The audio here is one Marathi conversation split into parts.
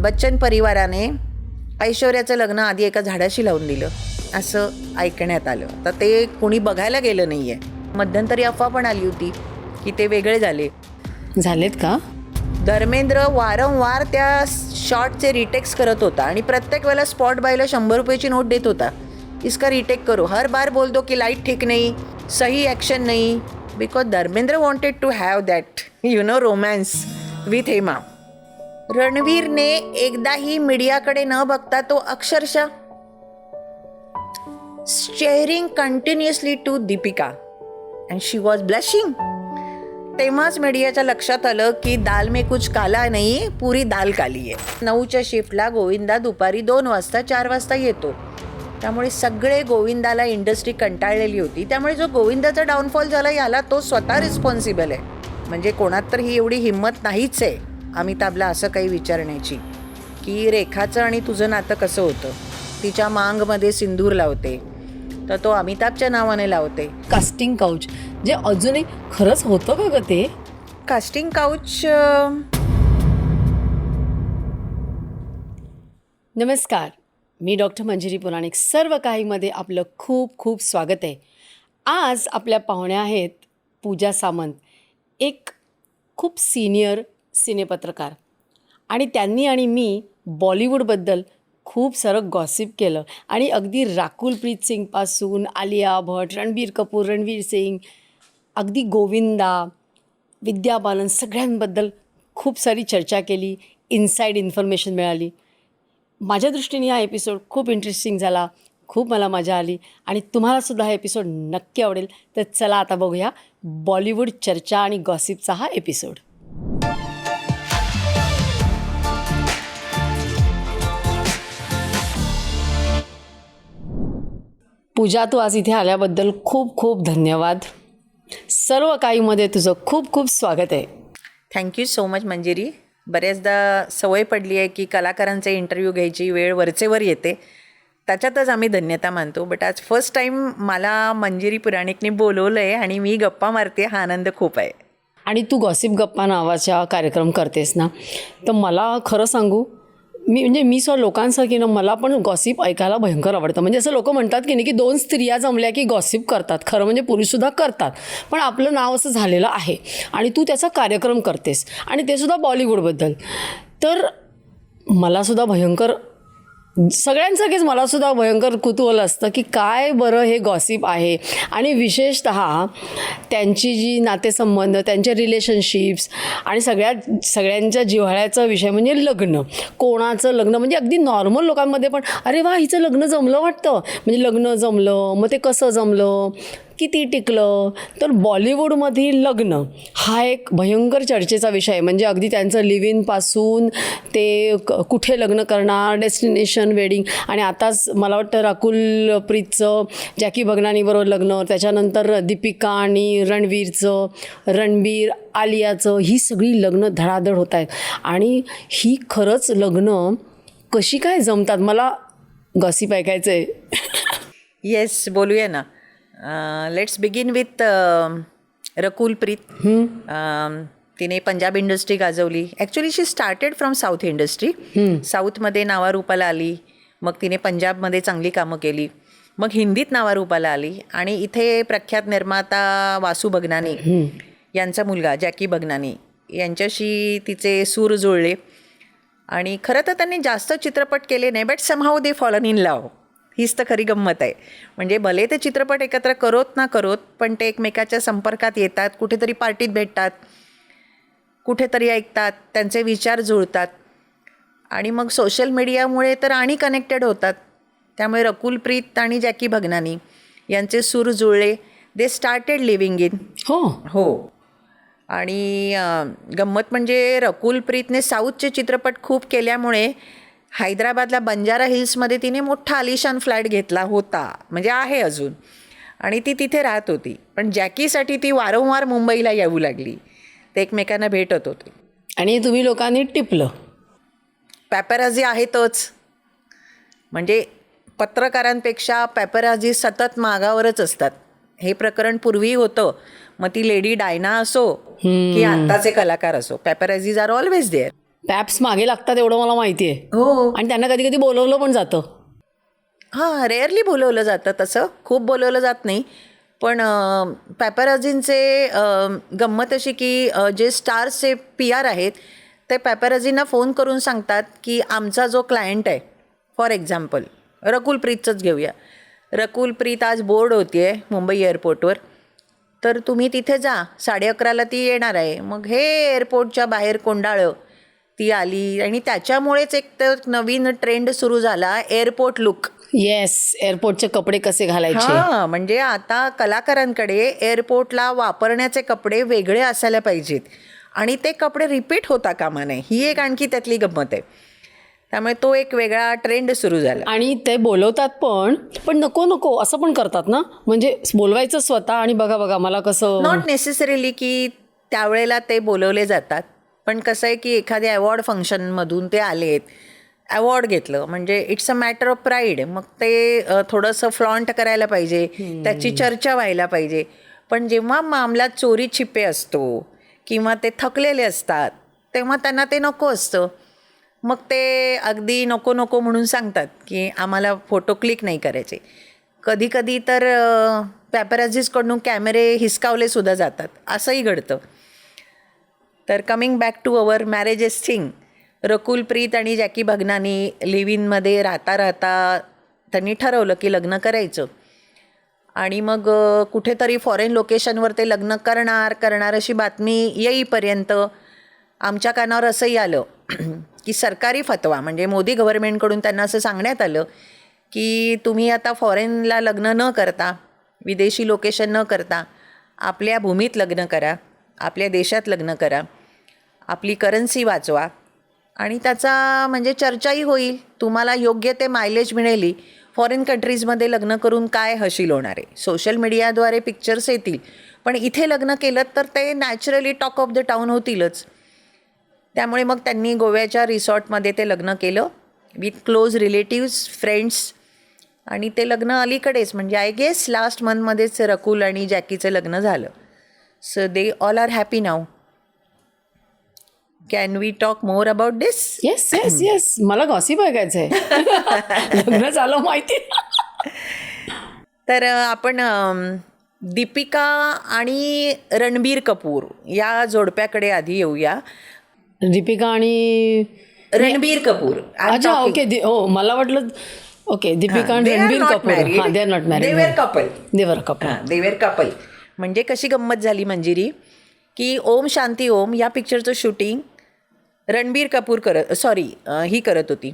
बच्चन परिवाराने ऐश्वर्याचं लग्न आधी एका झाडाशी लावून दिलं असं ऐकण्यात आलं. तर ते कोणी बघायला गेलं नाही आहे. मध्यंतरी अफवा पण आली होती की ते वेगळे झालेत का? धर्मेंद्र वारंवार त्या शॉटचे रिटेक्स करत होता आणि प्रत्येक वेळेला स्पॉट बायला 100 रुपयाची नोट देत होता. इसका रिटेक करो. हर बार बोल दो की लाइट ठीक नहीं, सही एक्शन नहीं, because Dharmendra wanted to have that romance with Hema. रणवीरने एकदाही मीडियाकडे न बघता तो अक्षरशः staring continuously to Deepika and she was blushing. तेव्हाच मीडियाच्या लक्षात आलं की दाल में कुछ काला नाही, पुरी दाल काली आहे. 9च्या शिफ्टला गोविंदा दुपारी 2 वाजता 4 वाजता येतो. त्यामुळे सगळे गोविंदाला इंडस्ट्री कंटाळलेली होती. त्यामुळे जो गोविंदाचा डाऊनफॉल झाला याला तो स्वतः रिस्पॉन्सिबल आहे. म्हणजे कोणात तर ही एवढी हिंमत नाहीच आहे अमिताभला असं काही विचारण्याची की रेखाचं आणि तुझं नातं कसं होतं. तिच्या मांगमध्ये सिंदूर लावते तर तो अमिताभच्या नावाने लावते. कास्टिंग काउच जे अजूनही खरंच होतं का ग ते? Casting couch. नमस्कार, मी डॉक्टर मंजिरी पुराणिक. सर्व काहीमध्ये आपलं खूप खूप स्वागत आहे. आज आपल्या पाहुण्या आहेत पूजा सामंत, एक खूप सिनियर सिनेपत्रकार, आणि त्यांनी आणि मी बॉलिवूडबद्दल खूप सारं गॉसिप केलं आणि अगदी राकुल प्रीत सिंगपासून आलिया भट, रणबीर कपूर, रणवीर सिंग, अगदी गोविंदा, विद्या बालन, सगळ्यांबद्दल खूप सारी चर्चा केली. इनसाईड इन्फॉर्मेशन मिळाली. माझ्या दृष्टीने हा एपिसोड खूप इंटरेस्टिंग झाला. खूप मला मजा आली आणि तुम्हालासुद्धा हा एपिसोड नक्की आवडेल. तर चला आता बघूया बॉलिवूड चर्चा आणि गॉसिपचा हा एपिसोड. पूजा, तू आज इथे आल्याबद्दल खूप खूप धन्यवाद. सर्व काहीमध्ये तुझं खूप खूप स्वागत आहे. Thank you so much Manjiri. बऱ्याचदा सवय पडली आहे की कलाकारांचे इंटरव्ह्यू घ्यायची वेळ वरचेवर येते, त्याच्यातच आम्ही धन्यता मानतो. बट आज फर्स्ट टाईम मला मंजिरी पुराणिकने बोलवलं आहे आणि मी गप्पा मारते, हा आनंद खूप आहे. आणि तू गॉसिप गप्पा नावाचा कार्यक्रम करतेस ना, तर मला खरं सांगू, मी लोकांसारखी ना, मला पण गॉसिप ऐकायला भयंकर आवडतं. म्हणजे असं लोक म्हणतात की नाही की 2 स्त्रिया जमल्या की गॉसिप करतात. खरं म्हणजे पुरुषसुद्धा करतात, पण आपलं नाव असं झालेलं आहे आणि तू त्याचा कार्यक्रम करतेस आणि ते सुद्धा बॉलिवूडबद्दल. तर मलासुद्धा भयंकर, सगळ्यांसारखेच मलासुद्धा भयंकर कुतूहल असतं की काय बरं हे गॉसिप आहे. आणि विशेषतः त्यांची जी नातेसंबंध, त्यांचे रिलेशनशिप्स आणि सगळ्यांच्या जिव्हाळ्याचा विषय म्हणजे लग्न. कोणाचं लग्न म्हणजे अगदी नॉर्मल लोकांमध्ये पण अरे वा, हिचं लग्न जमलं वाटतं. म्हणजे लग्न जमलं, मग ते कसं जमलं, किती टिकलं. तर बॉलिवूडमधील लग्न हा एक भयंकर चर्चेचा विषय आहे. म्हणजे अगदी त्यांचं लिव्ह इनपासून ते कुठे लग्न करणार, डेस्टिनेशन वेडिंग, आणि आताच मला वाटतं राकुल प्रीतचं जॅकी भगनानीबरोबर लग्न, त्याच्यानंतर दीपिका आणि रणवीरचं, रणबीर आलियाचं, ही सगळी लग्न धडाधड होत आहेत. आणि ही खरंच लग्न कशी काय जमतात, मला गॉसिप ऐकायचं आहे. येस, बोलूया ना. Let's begin with Rakul Preet. तिने पंजाब इंडस्ट्री गाजवली. Actually she started from south industry. साऊथमध्ये नावारूपाला आली, मग तिने पंजाबमध्ये चांगली कामं केली, मग हिंदीत नावारूपाला आली आणि इथे प्रख्यात निर्माता वासू भगनानी यांचा मुलगा जॅकी भगनानी यांच्याशी तिचे सूर जुळले. आणि खरं तर त्यांनी जास्त चित्रपट केले नाही, but somehow they fallen in love. हीच तर खरी गंमत आहे. म्हणजे भले ते चित्रपट एकत्र करोत ना करोत, पण ते एकमेकाच्या संपर्कात येतात, कुठेतरी पार्टीत भेटतात, कुठेतरी ऐकतात, त्यांचे विचार जुळतात आणि मग सोशल मीडियामुळे तर आणि कनेक्टेड होतात. त्यामुळे रकुल प्रीत आणि जॅकी भगनानी यांचे सूर जुळले. They started living in. हो. आणि गंमत म्हणजे रकुल प्रीतने साऊथचे चित्रपट खूप केल्यामुळे हैदराबादला बंजारा हिल्समध्ये तिने मोठा आलिशान फ्लॅट घेतला होता, म्हणजे आहे अजून, आणि ती तिथे राहत होती. पण जॅकीसाठी ती वारंवार मुंबईला येऊ लागली. ते एकमेकांना भेटत होते. आणि तुम्ही लोकांनी टिपलं. पॅपराझी आहेतच. म्हणजे पत्रकारांपेक्षा पॅपराझी सतत मागावरच असतात. हे प्रकरण पूर्वी होतं. मग ती लेडी डायना असो की आत्ताचे कलाकार असो, पॅपराझीज आर ऑलवेज देअर. पॅप्स मागे लागतात एवढं मला माहिती आहे. हो. आणि त्यांना कधी कधी बोलवलं पण जातं. हां, रेअरली बोलवलं जातं, तसं खूप बोलवलं जात नाही. पण पॅपराझींचे गंमत अशी की जे स्टार्सचे PR आहेत ते पॅपराझींना फोन करून सांगतात की आमचा जो क्लायंट आहे, फॉर एक्झाम्पल रकुल प्रीतचंच घेऊया. रकुल प्रीत आज बोर्ड होती आहे मुंबई एअरपोर्टवर, तर तुम्ही तिथे जा, 11:30ला ती येणार आहे. मग हे एअरपोर्टच्या बाहेर कोंडाळं ती आली आणि त्याच्यामुळेच एक तर नवीन ट्रेंड सुरू झाला, एअरपोर्ट लुक. येस, एअरपोर्टचे कपडे कसे घालायचे. हां, म्हणजे आता कलाकारांकडे एअरपोर्टला वापरण्याचे कपडे वेगळे असायला पाहिजेत आणि ते कपडे रिपीट होता कामा नये. ही एक आणखी त्यातली गंमत आहे. त्यामुळे तो एक वेगळा ट्रेंड सुरू झाला. आणि ते बोलवतात पण नको नको असं पण करतात ना, म्हणजे बोलवायचं स्वतः आणि बघा बघा मला कसं. नॉट नेसेसरीली की त्यावेळेला ते बोलवले जातात, पण कसं आहे की एखाद्या अवॉर्ड फंक्शनमधून ते आलेत, अवॉर्ड घेतलं म्हणजे it's a matter of pride. मग ते थोडंसं फ्लॉन्ट करायला पाहिजे, त्याची चर्चा व्हायला पाहिजे. पण जेव्हा मामला चोरी छिपे असतो किंवा ते थकलेले असतात तेव्हा त्यांना ते नको असतं. मग ते अगदी नको नको म्हणून सांगतात की आम्हाला फोटो क्लिक नाही करायचे. कधी कधी तर पॅपराझीसकडून कॅमेरे हिसकावले सुद्धा जातात, असंही घडतं. तर coming back to our marriages thing, Rakul Preet आणि जॅकी भगनानी लिव्ह इनमध्ये राहता राहता त्यांनी ठरवलं की लग्न करायचं. आणि मग कुठेतरी फॉरेन लोकेशनवर ते लग्न करणार अशी बातमी येईपर्यंत आमच्या कानावर असंही आलं की सरकारी फतवा म्हणजे मोदी गव्हर्नमेंटकडून त्यांना असं सांगण्यात आलं की तुम्ही आता फॉरेनला लग्न न करता, विदेशी लोकेशन न करता आपल्या भूमीत लग्न करा, आपल्या देशात लग्न करा, आपली करन्सी वाचवा आणि त्याचा म्हणजे चर्चाही होईल, तुम्हाला योग्य ते मायलेज मिळेल. फॉरेन कंट्रीजमध्ये लग्न करून काय हशील होणार आहे, सोशल मीडियाद्वारे पिक्चर्स येतील, पण इथे लग्न केलं तर ते naturally talk of the town होतीलच. त्यामुळे मग त्यांनी गोव्याच्या रिसॉर्टमध्ये ते लग्न केलं विथ क्लोज रिलेटिव्स, फ्रेंड्स. आणि ते लग्न अलीकडेच म्हणजे आय गेस लास्ट मंथमध्येच रकुल आणि जॅकीचं लग्न झालं. So they all are happy now. Can we talk more about this? Yes yes yes, मला गॉसिप ऐकायचं आहे. लग्न झालं माहिती. तर आपण दीपिका आणि रणबीर कपूर या जोडप्याकडे आधी येऊया. दीपिका आणि रणबीर कपूर. अच्छा, ओके. हो, मला वाटलं ओके दीपिका आणि रणबीर कपूर. हां, दे आर नॉट मॅरिड. देवर कपल. म्हणजे कशी गंमत झाली मंजिरी की ओम शांती ओम या पिक्चरचं शूटिंग रणबीर कपूर ही करत होती,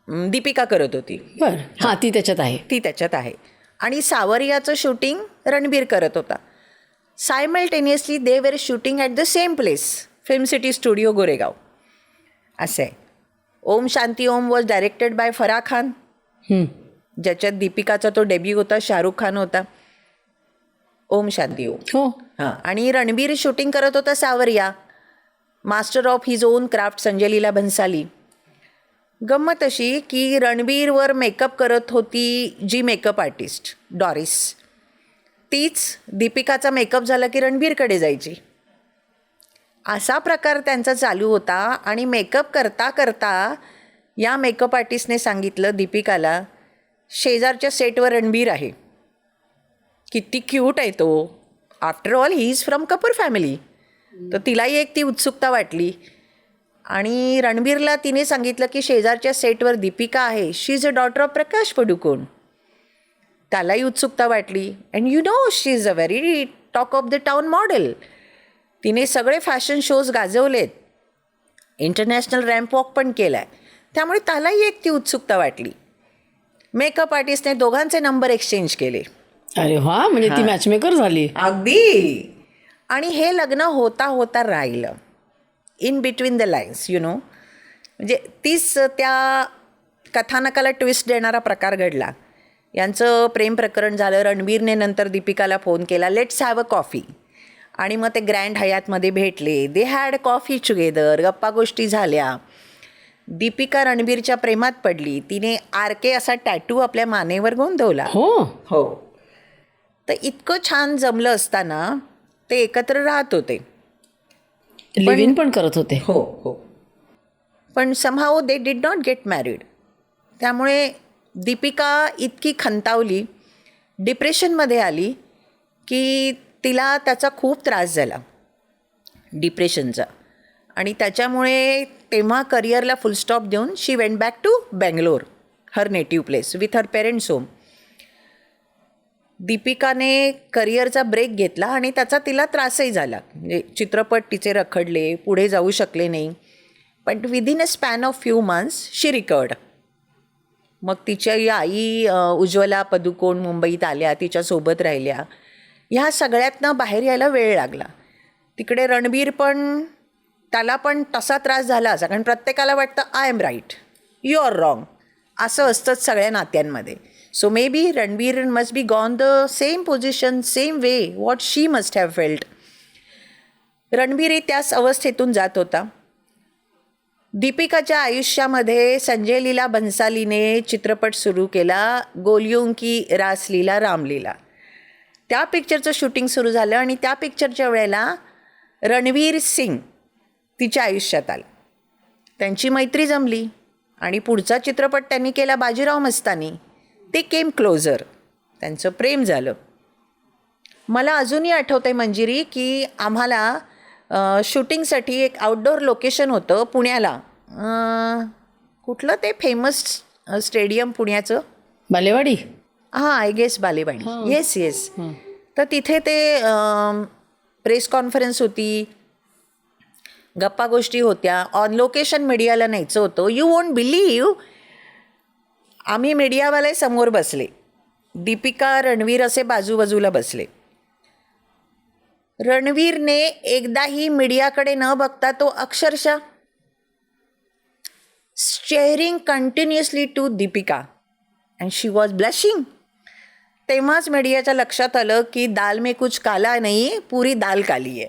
दीपिका करत होती. बरं, हां, ती त्याच्यात आहे. आणि सावरियाचं शूटिंग रणबीर करत होता. Simultaneously they were shooting at the same place, film city studio Goregaon. असं आहे. Om Shanti Om was directed by Farah Khan, ज्याच्यात दीपिकाचा तो डेब्यू होता, शाहरुख खान होता. ओम शांती ओम. हो. हां. आणि रणबीर शूटिंग करत होता Saawariya, master of his own craft, Sanjay Leela Bhansali. गंमत अशी की रणबीरवर मेकअप करत होती जी मेकअप आर्टिस्ट डॉरिस, तीच दीपिकाचा मेकअप झाला की रणबीरकडे जायची. असा प्रकार त्यांचा चालू होता. आणि मेकअप करता करता या मेकअप आर्टिस्टने सांगितलं दीपिकाला, शेजारच्या सेटवर रणबीर आहे, किती क्यूट आहे तो, after all he is from Kapoor family. तर तिलाही एक ती उत्सुकता वाटली. आणि रणबीरला तिने सांगितलं की शेजारच्या सेटवर दीपिका आहे, she is a daughter of Prakash Padukone. त्यालाही उत्सुकता वाटली. And you know she is a very talk of the town model. तिने सगळे फॅशन शोज गाजवलेत, इंटरनॅशनल रॅम्प वॉक पण केला आहे. त्यामुळे त्यालाही एक ती उत्सुकता वाटली. मेकअप आर्टिस्टने दोघांचे नंबर एक्सचेंज केले. अरे वा, म्हणजे ती मॅचमेकर झाली अगदी. आणि हे लग्न होता होता राहिलं, इन बिटवीन द लाईन्स म्हणजे तीच त्या कथानकाला ट्विस्ट देणारा प्रकार घडला. यांचं प्रेम प्रकरण झालं. रणबीरने नंतर दीपिकाला फोन केला, लेट्स हॅव अ कॉफी. आणि मग ते ग्रँड हयातमध्ये भेटले. दे हॅड कॉफी टुगेदर, गप्पा गोष्टी झाल्या. दीपिका रणबीरच्या प्रेमात पडली. तिने RK असा टॅटू आपल्या मानेवर गोंधवला. हो. तर इतकं छान जमलं असताना ते एकत्र राहत होते, लिव्ह इन पण करत होते. हो. पण somehow they did not get married. त्यामुळे दीपिका इतकी खंतावली, डिप्रेशनमध्ये आली की तिला त्याचा खूप त्रास झाला डिप्रेशनचा. आणि त्याच्यामुळे तेव्हा करिअरला फुलस्टॉप देऊन she went back to Bangalore, her native place, with her parents home. दीपिकाने करिअरचा ब्रेक घेतला आणि त्याचा तिला त्रासही झाला. म्हणजे चित्रपट तिचे रखडले, पुढे जाऊ शकले नाही. पण within a span of few months she recovered. मग तिची आई उज्ज्वला पदुकोण मुंबईत आल्या, तिच्यासोबत राहिल्या. ह्या सगळ्यातनं बाहेर यायला वेळ लागला. तिकडे रणबीर पण, त्याला पण तसा त्रास झाला असा, कारण प्रत्येकाला वाटतं I am right, you are wrong, असं असतंच सगळ्या नात्यांमध्ये. So maybe Ranbir must be gone the same position, same way what she must have felt. रणबीरही त्याच अवस्थेतून जात होता. दीपिकाच्या आयुष्यामध्ये संजय लीला भन्सालीने चित्रपट सुरू केला, गोलियों की रासलीला रामलीला. त्या पिक्चरचं शूटिंग सुरू झालं आणि त्या पिक्चरच्या वेळेला रणवीर सिंग तिच्या आयुष्यात आला. त्यांची मैत्री जमली आणि पुढचा चित्रपट त्यांनी केला बाजीराव मस्तानी. ते केम क्लोजर, त्यांचं प्रेम झालं. मला अजूनही आठवतं आहे मंजिरी की आम्हाला शूटिंगसाठी एक आउटडोअर लोकेशन होतं पुण्याला. कुठलं ते फेमस स्टेडियम पुण्याचं, बालेवाडी. हां, I guess Balewadi. Yes yes. तर तिथे ते प्रेस कॉन्फरन्स होती, गप्पा गोष्टी होत्या. ऑन लोकेशन मीडियाला न्यायचं होतं. यू वोंट बिलीव्ह, आम्ही मीडियावाले समोर बसले, दीपिका रणवीर असे बाजूबाजूला बसले. रणवीरने एकदाही मीडियाकडे न बघता तो अक्षरशः staring continuously to Deepika and she was blushing. तेव्हाच मीडियाच्या लक्षात आलं की दाल में कुछ काला नाही, पुरी दाल काली आहे.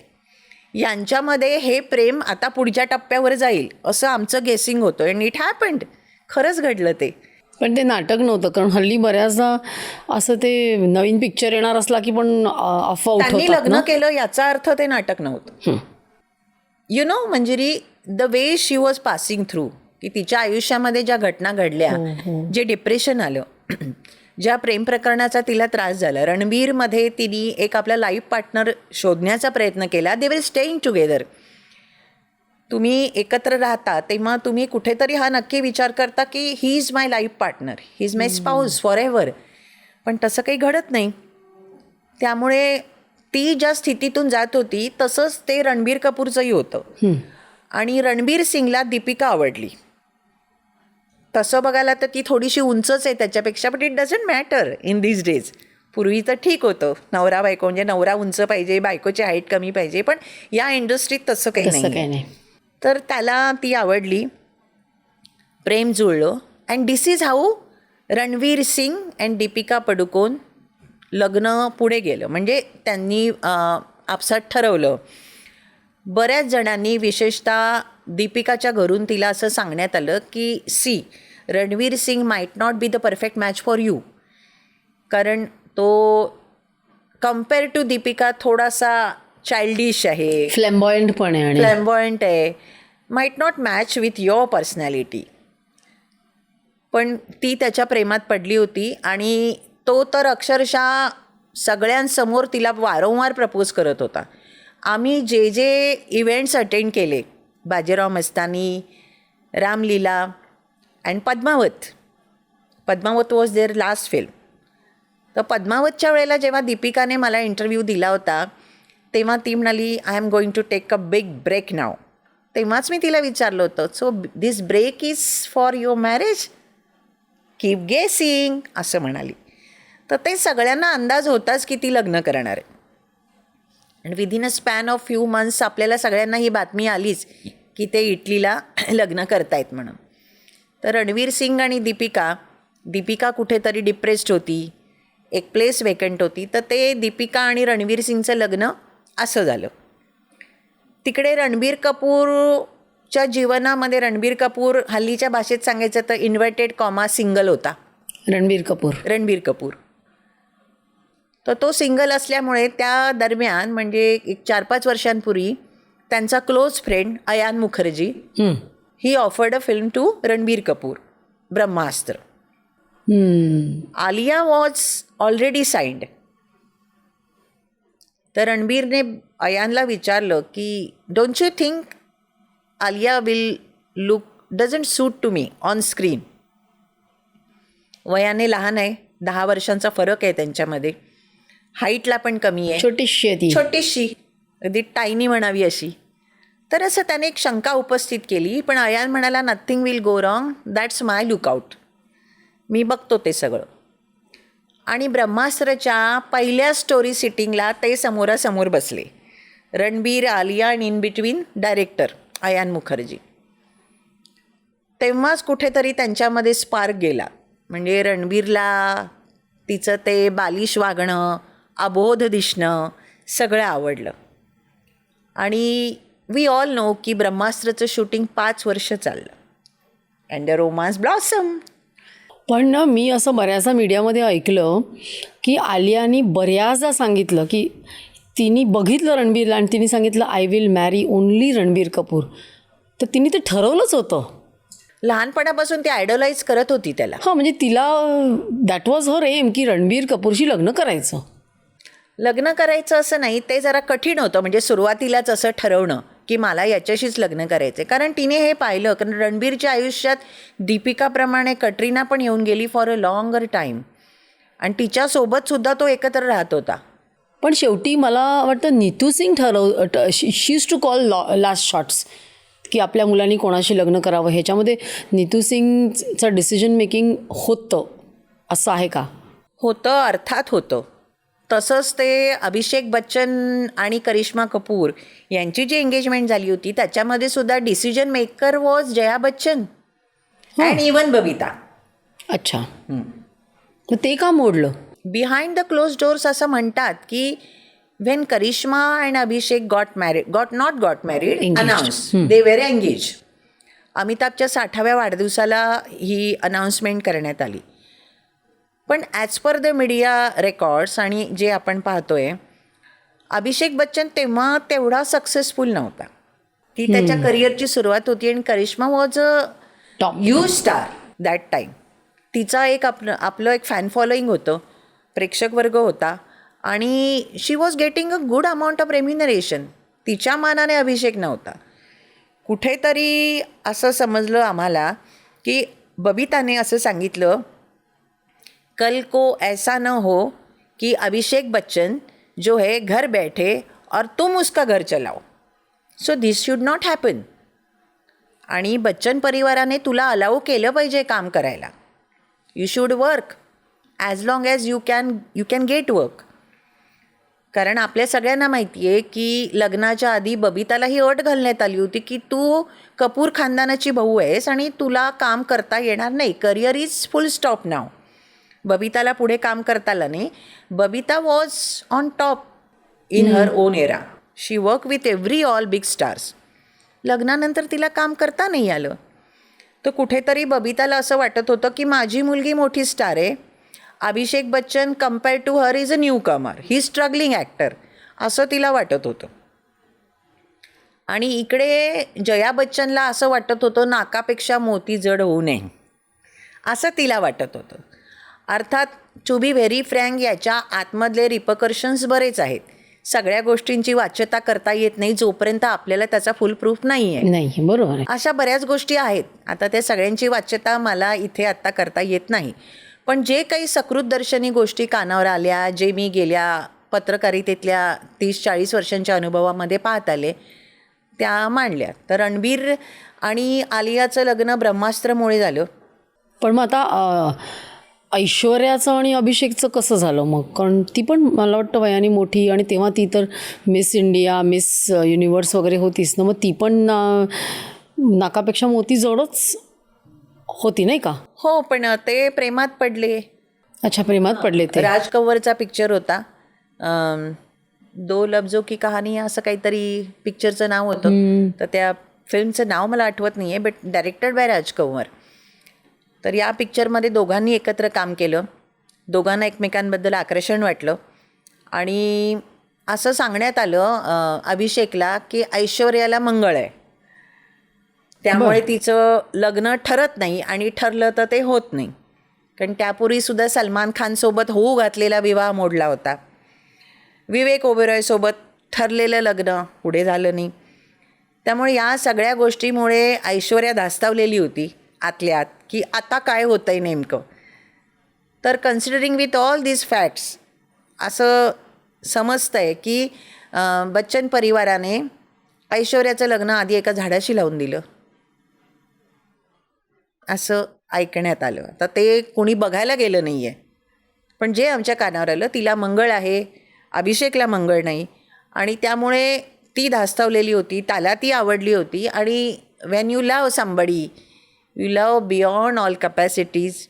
यांच्यामध्ये हे प्रेम आता पुढच्या टप्प्यावर जाईल असं आमचं गेसिंग होतं. And it happened. खरंच घडलं ते. पण ते नाटक नव्हतं, कारण हल्ली बऱ्याचदा असं ते नवीन पिक्चर येणार असला की पण अफवा त्यांनी उठवतात लग्न ना. केलं याचा अर्थ ते नाटक नव्हतं. You know Manjiri, the way she was passing through, की तिच्या आयुष्यामध्ये ज्या घटना घडल्या, जे डिप्रेशन आलं, ज्या प्रेम प्रकरणाचा तिला त्रास झाला, रणबीरमध्ये तिने एक आपला लाईफ पार्टनर शोधण्याचा प्रयत्न केला. They will staying together. तुम्ही एकत्र राहता तेव्हा तुम्ही कुठेतरी हा नक्की विचार करता की he is my life partner, he is my spouse for ever. पण तसं काही घडत नाही. त्यामुळे ती ज्या स्थितीतून जात होती तसंच ते रणबीर कपूरचंही होतं. आणि रणबीर सिंगला दीपिका आवडली. तसं बघायला तर ती थोडीशी उंचच आहे त्याच्यापेक्षा, but it doesn't matter in these days. पूर्वी तर ठीक होतं, नवरा बायको म्हणजे नवरा उंच पाहिजे, बायकोची हाईट कमी पाहिजे, पण या इंडस्ट्रीत तसं काही नाही. तर त्याला ती आवडली, प्रेम जुळलं. And this is how Ranveer Singh and Deepika Padukone लग्न पुढे गेलं. म्हणजे त्यांनी आपसात ठरवलं. बऱ्याच जणांनी, विशेषतः दीपिकाच्या घरून तिला असं सांगण्यात आलं की see, Ranveer Singh might not be the perfect match for you, कारण तो कम्पेअर टू दीपिका थोडासा चाइल्डिश आहे, फ्लॅम्बॉयंट पण आहे, फ्लॅम्बॉयंट आहे, might not match with your personality. पण ती त्याच्या प्रेमात पडली होती आणि तो तर अक्षरशः सगळ्यांसमोर तिला वारंवार प्रपोज करत होता. आम्ही जे जे इव्हेंट्स अटेंड केले, Bajirao Mastani, Ramleela and Padmaavat. Padmaavat was their last film. तर पद्मावतच्या वेळेला जेव्हा दीपिकाने मला इंटरव्ह्यू दिला होता तेव्हा ती म्हणाली I am going to take a big break now. तेव्हाच मी तिला विचारलं होतं, so this break is for your marriage, keep guessing, असं म्हणाली. तर ते सगळ्यांना अंदाज होताच की ती लग्न करणार आहे. आणि within a span of few months आपल्याला सगळ्यांना ही बातमी आलीच की ते इटलीला लग्न करतायत म्हणून. तर रणवीर सिंग आणि दीपिका कुठेतरी डिप्रेस्ड होती, एक प्लेस वेकंट होती, तर ते दीपिका आणि रणवीर सिंगचं लग्न असं झालं. तिकडे रणबीर कपूरच्या जीवनामध्ये, रणबीर कपूर हल्लीच्या भाषेत सांगायचं तर इन्व्हर्टेड कॉमा सिंगल होता. रणबीर कपूर तर तो सिंगल असल्यामुळे त्या दरम्यान, म्हणजे एक 4-5 वर्षांपूर्वी त्यांचा close friend Ayan Mukerji he offered a film to Ranbir Kapoor, Brahmastra. Alia was already signed. तर रणबीरने अयानला विचारलं की don't you think Alia will look doesn't suit to me on screen. वयाने लहान आहे, 10 वर्षांचा फरक आहे त्यांच्यामध्ये. हाईटला पण कमी आहे, छोटीशी आहे ती. छोटीशी, अगदी टायनी म्हणावी अशी. तर असं त्याने एक शंका उपस्थित केली, पण अयान म्हणाला nothing will go wrong, that's my lookout, मी बघतो ते सगळं. आणि ब्रह्मास्त्रच्या पहिल्या स्टोरी सिटिंगला ते समोरासमोर बसले, रणबीर, आलिया आणि in between director Ayan Mukerji. तेव्हाच कुठेतरी त्यांच्यामध्ये स्पार्क गेला. म्हणजे रणबीरला तिचं ते बालिश वागणं, अबोध दिसणं सगळं आवडलं. आणि वी ऑल नो की ब्रह्मास्त्रचं शूटिंग 5 वर्ष चाललं अँड द रोमान्स ब्लॉसम. पण ना मी असं बऱ्याचदा मीडियामध्ये ऐकलं की आलियानी बऱ्याचदा सांगितलं की तिने बघितलं रणबीरला आणि तिने सांगितलं आय विल मॅरी ओनली रणबीर कपूर. तर तिने ते ठरवलंच होतं. लहानपणापासून ती आयडलाइज करत होती त्याला. हां, म्हणजे तिला दॅट वॉज हर एम की रणबीर कपूरशी लग्न करायचं. लग्न करायचं असं नाही, ते जरा कठीण होतं. म्हणजे सुरुवातीलाच असं ठरवणं की मला याच्याशीच लग्न करायचं. कारण तिने हे पाहिलं, कारण रणबीरच्या आयुष्यात दीपिकाप्रमाणे कटरीना पण येऊन गेली फॉर अ लॉंगर टाईम आणि तिच्यासोबतसुद्धा तो एकत्र राहत होता. पण शेवटी मला वाटतं Neetu Singh she is to call last shots की आपल्या मुलांनी कोणाशी लग्न करावं. ह्याच्यामध्ये नीतू सिंगचं डिसिजन मेकिंग होतं असं आहे का? होतं, अर्थात होतं. तसंच ते अभिषेक बच्चन आणि करिश्मा कपूर यांची जी एंगेजमेंट झाली होती त्याच्यामध्ये सुद्धा decision maker was Jaya Bachchan and even Babita. अच्छा, मग ते का मोडलं? बिहाइंड द क्लोज डोर्स असं म्हणतात की when Karisma and Abhishek got married Engaged. Announce they were engage. अमिताभच्या 60व्या वाढदिवसाला ही अनाउन्समेंट करण्यात आली. पण as per the media records आणि जे आपण पाहतोय, अभिषेक बच्चन तेव्हा तेवढा सक्सेसफुल नव्हता. ती त्याच्या करिअरची सुरुवात होती आणि Karisma was a top huge star that time. तिचा एक आपलं एक फॅन फॉलोईंग होतं, प्रेक्षक वर्ग होता आणि she was getting a good amount of remuneration. तिच्या मानाने अभिषेक नव्हता. कुठेतरी असं समजलं आम्हाला की बबिताने असं सांगितलं, कल को ऐसा न हो कि अभिषेक बच्चन जो है घर बैठे और तुम उसका घर चलाओ, so this should not happen. आणि बच्चन परिवाराने तुला अलाऊ केलं पाहिजे काम करायला. You should work as long as you can get work. कारण आपल्या सगळ्यांना माहिती आहे की लग्नाच्या आधी बबिताला ही अट घालण्यात आली होती की तू कपूर खानदानाची भाऊ आहेस आणि तुला काम करता येणार नाही. करिअर इज फुल स्टॉप नाव. बबिताला पुढे काम करता आलं नाही. Babita was on top in her own era. She work with every all big stars. लग्नानंतर तिला काम करता नाही आलं. तर कुठेतरी बबिताला असं वाटत होतं की माझी मुलगी मोठी स्टार आहे, Abhishek Bachchan compare to her is a newcomer, he struggling actor, असं तिला वाटत होतं. आणि इकडे जया बच्चनला असं वाटत होतं नाकापेक्षा मोती जड होऊ नये, असं तिला वाटत होतं. अर्थात टू बी व्हेरी फ्रँक, याच्या आतमधले रिपकर्शन्स बरेच आहेत. सगळ्या गोष्टींची वाच्यता करता येत नाही जोपर्यंत आपल्याला त्याचा फुल प्रूफ नाही आहे. नाही, बरोबर आहे. अशा बऱ्याच गोष्टी आहेत. आता त्या सगळ्यांची वाच्यता मला इथे आत्ता करता येत नाही. पण जे काही सकृतदर्शनी गोष्टी कानावर आल्या, जे मी गेल्या पत्रकारितेतल्या 30-40 वर्षांच्या अनुभवामध्ये पाहत आले, त्या मांडल्या. तर रणबीर आणि आलियाचं लग्न ब्रह्मास्त्रमुळे झालं. पण मग आता ऐश्वर्याचं आणि अभिषेकचं कसं झालं मग? कारण ती पण मला वाटतं वयाने मोठी आणि तेव्हा ती तर मिस इंडिया, मिस युनिवर्स वगैरे होतीच ना. मग ती पण नाकापेक्षा मोती जडच होती नाही का? हो, पण ते प्रेमात पडले. अच्छा, प्रेमात पडले ते. राज कव्वरचा पिक्चर होता, दो लफ्जों की कहाणी असं काहीतरी पिक्चरचं नाव होतं. तर त्या फिल्मचं नाव मला आठवत नाही आहे, बट डायरेक्टेड बाय राज कव्वर. तर या पिक्चरमध्ये दोघांनी एकत्र काम केलं. दोघांना एकमेकांबद्दल आकर्षण वाटलं आणि असं सांगण्यात आलं अभिषेकला की ऐश्वर्याला मंगळ आहे. त्यामुळे तिचं लग्न ठरत नाही आणि ठरलं तर ते होत नाही. कारण त्यापूर्वीसुद्धा सलमान खानसोबत होऊ घातलेला विवाह मोडला होता. विवेक ओबेरॉयसोबत ठरलेलं लग्न पुढे झालं नाही. त्यामुळे या सगळ्या गोष्टीमुळे ऐश्वर्या धास्तावलेली होती आतल्या आत की आता काय होतं आहे नेमकं. तर considering with all these facts असं समजतं आहे की बच्चन परिवाराने ऐश्वर्याचं लग्न आधी एका झाडाशी लावून दिलं असं ऐकण्यात आलं. आता ते कोणी बघायला गेलं नाही आहे, पण जे आमच्या कानावर आलं तिला मंगळ आहे, अभिषेकला मंगळ नाही आणि त्यामुळे ती धास्तावलेली होती, त्याला ती आवडली होती. आणि when you love somebody you love beyond all capacities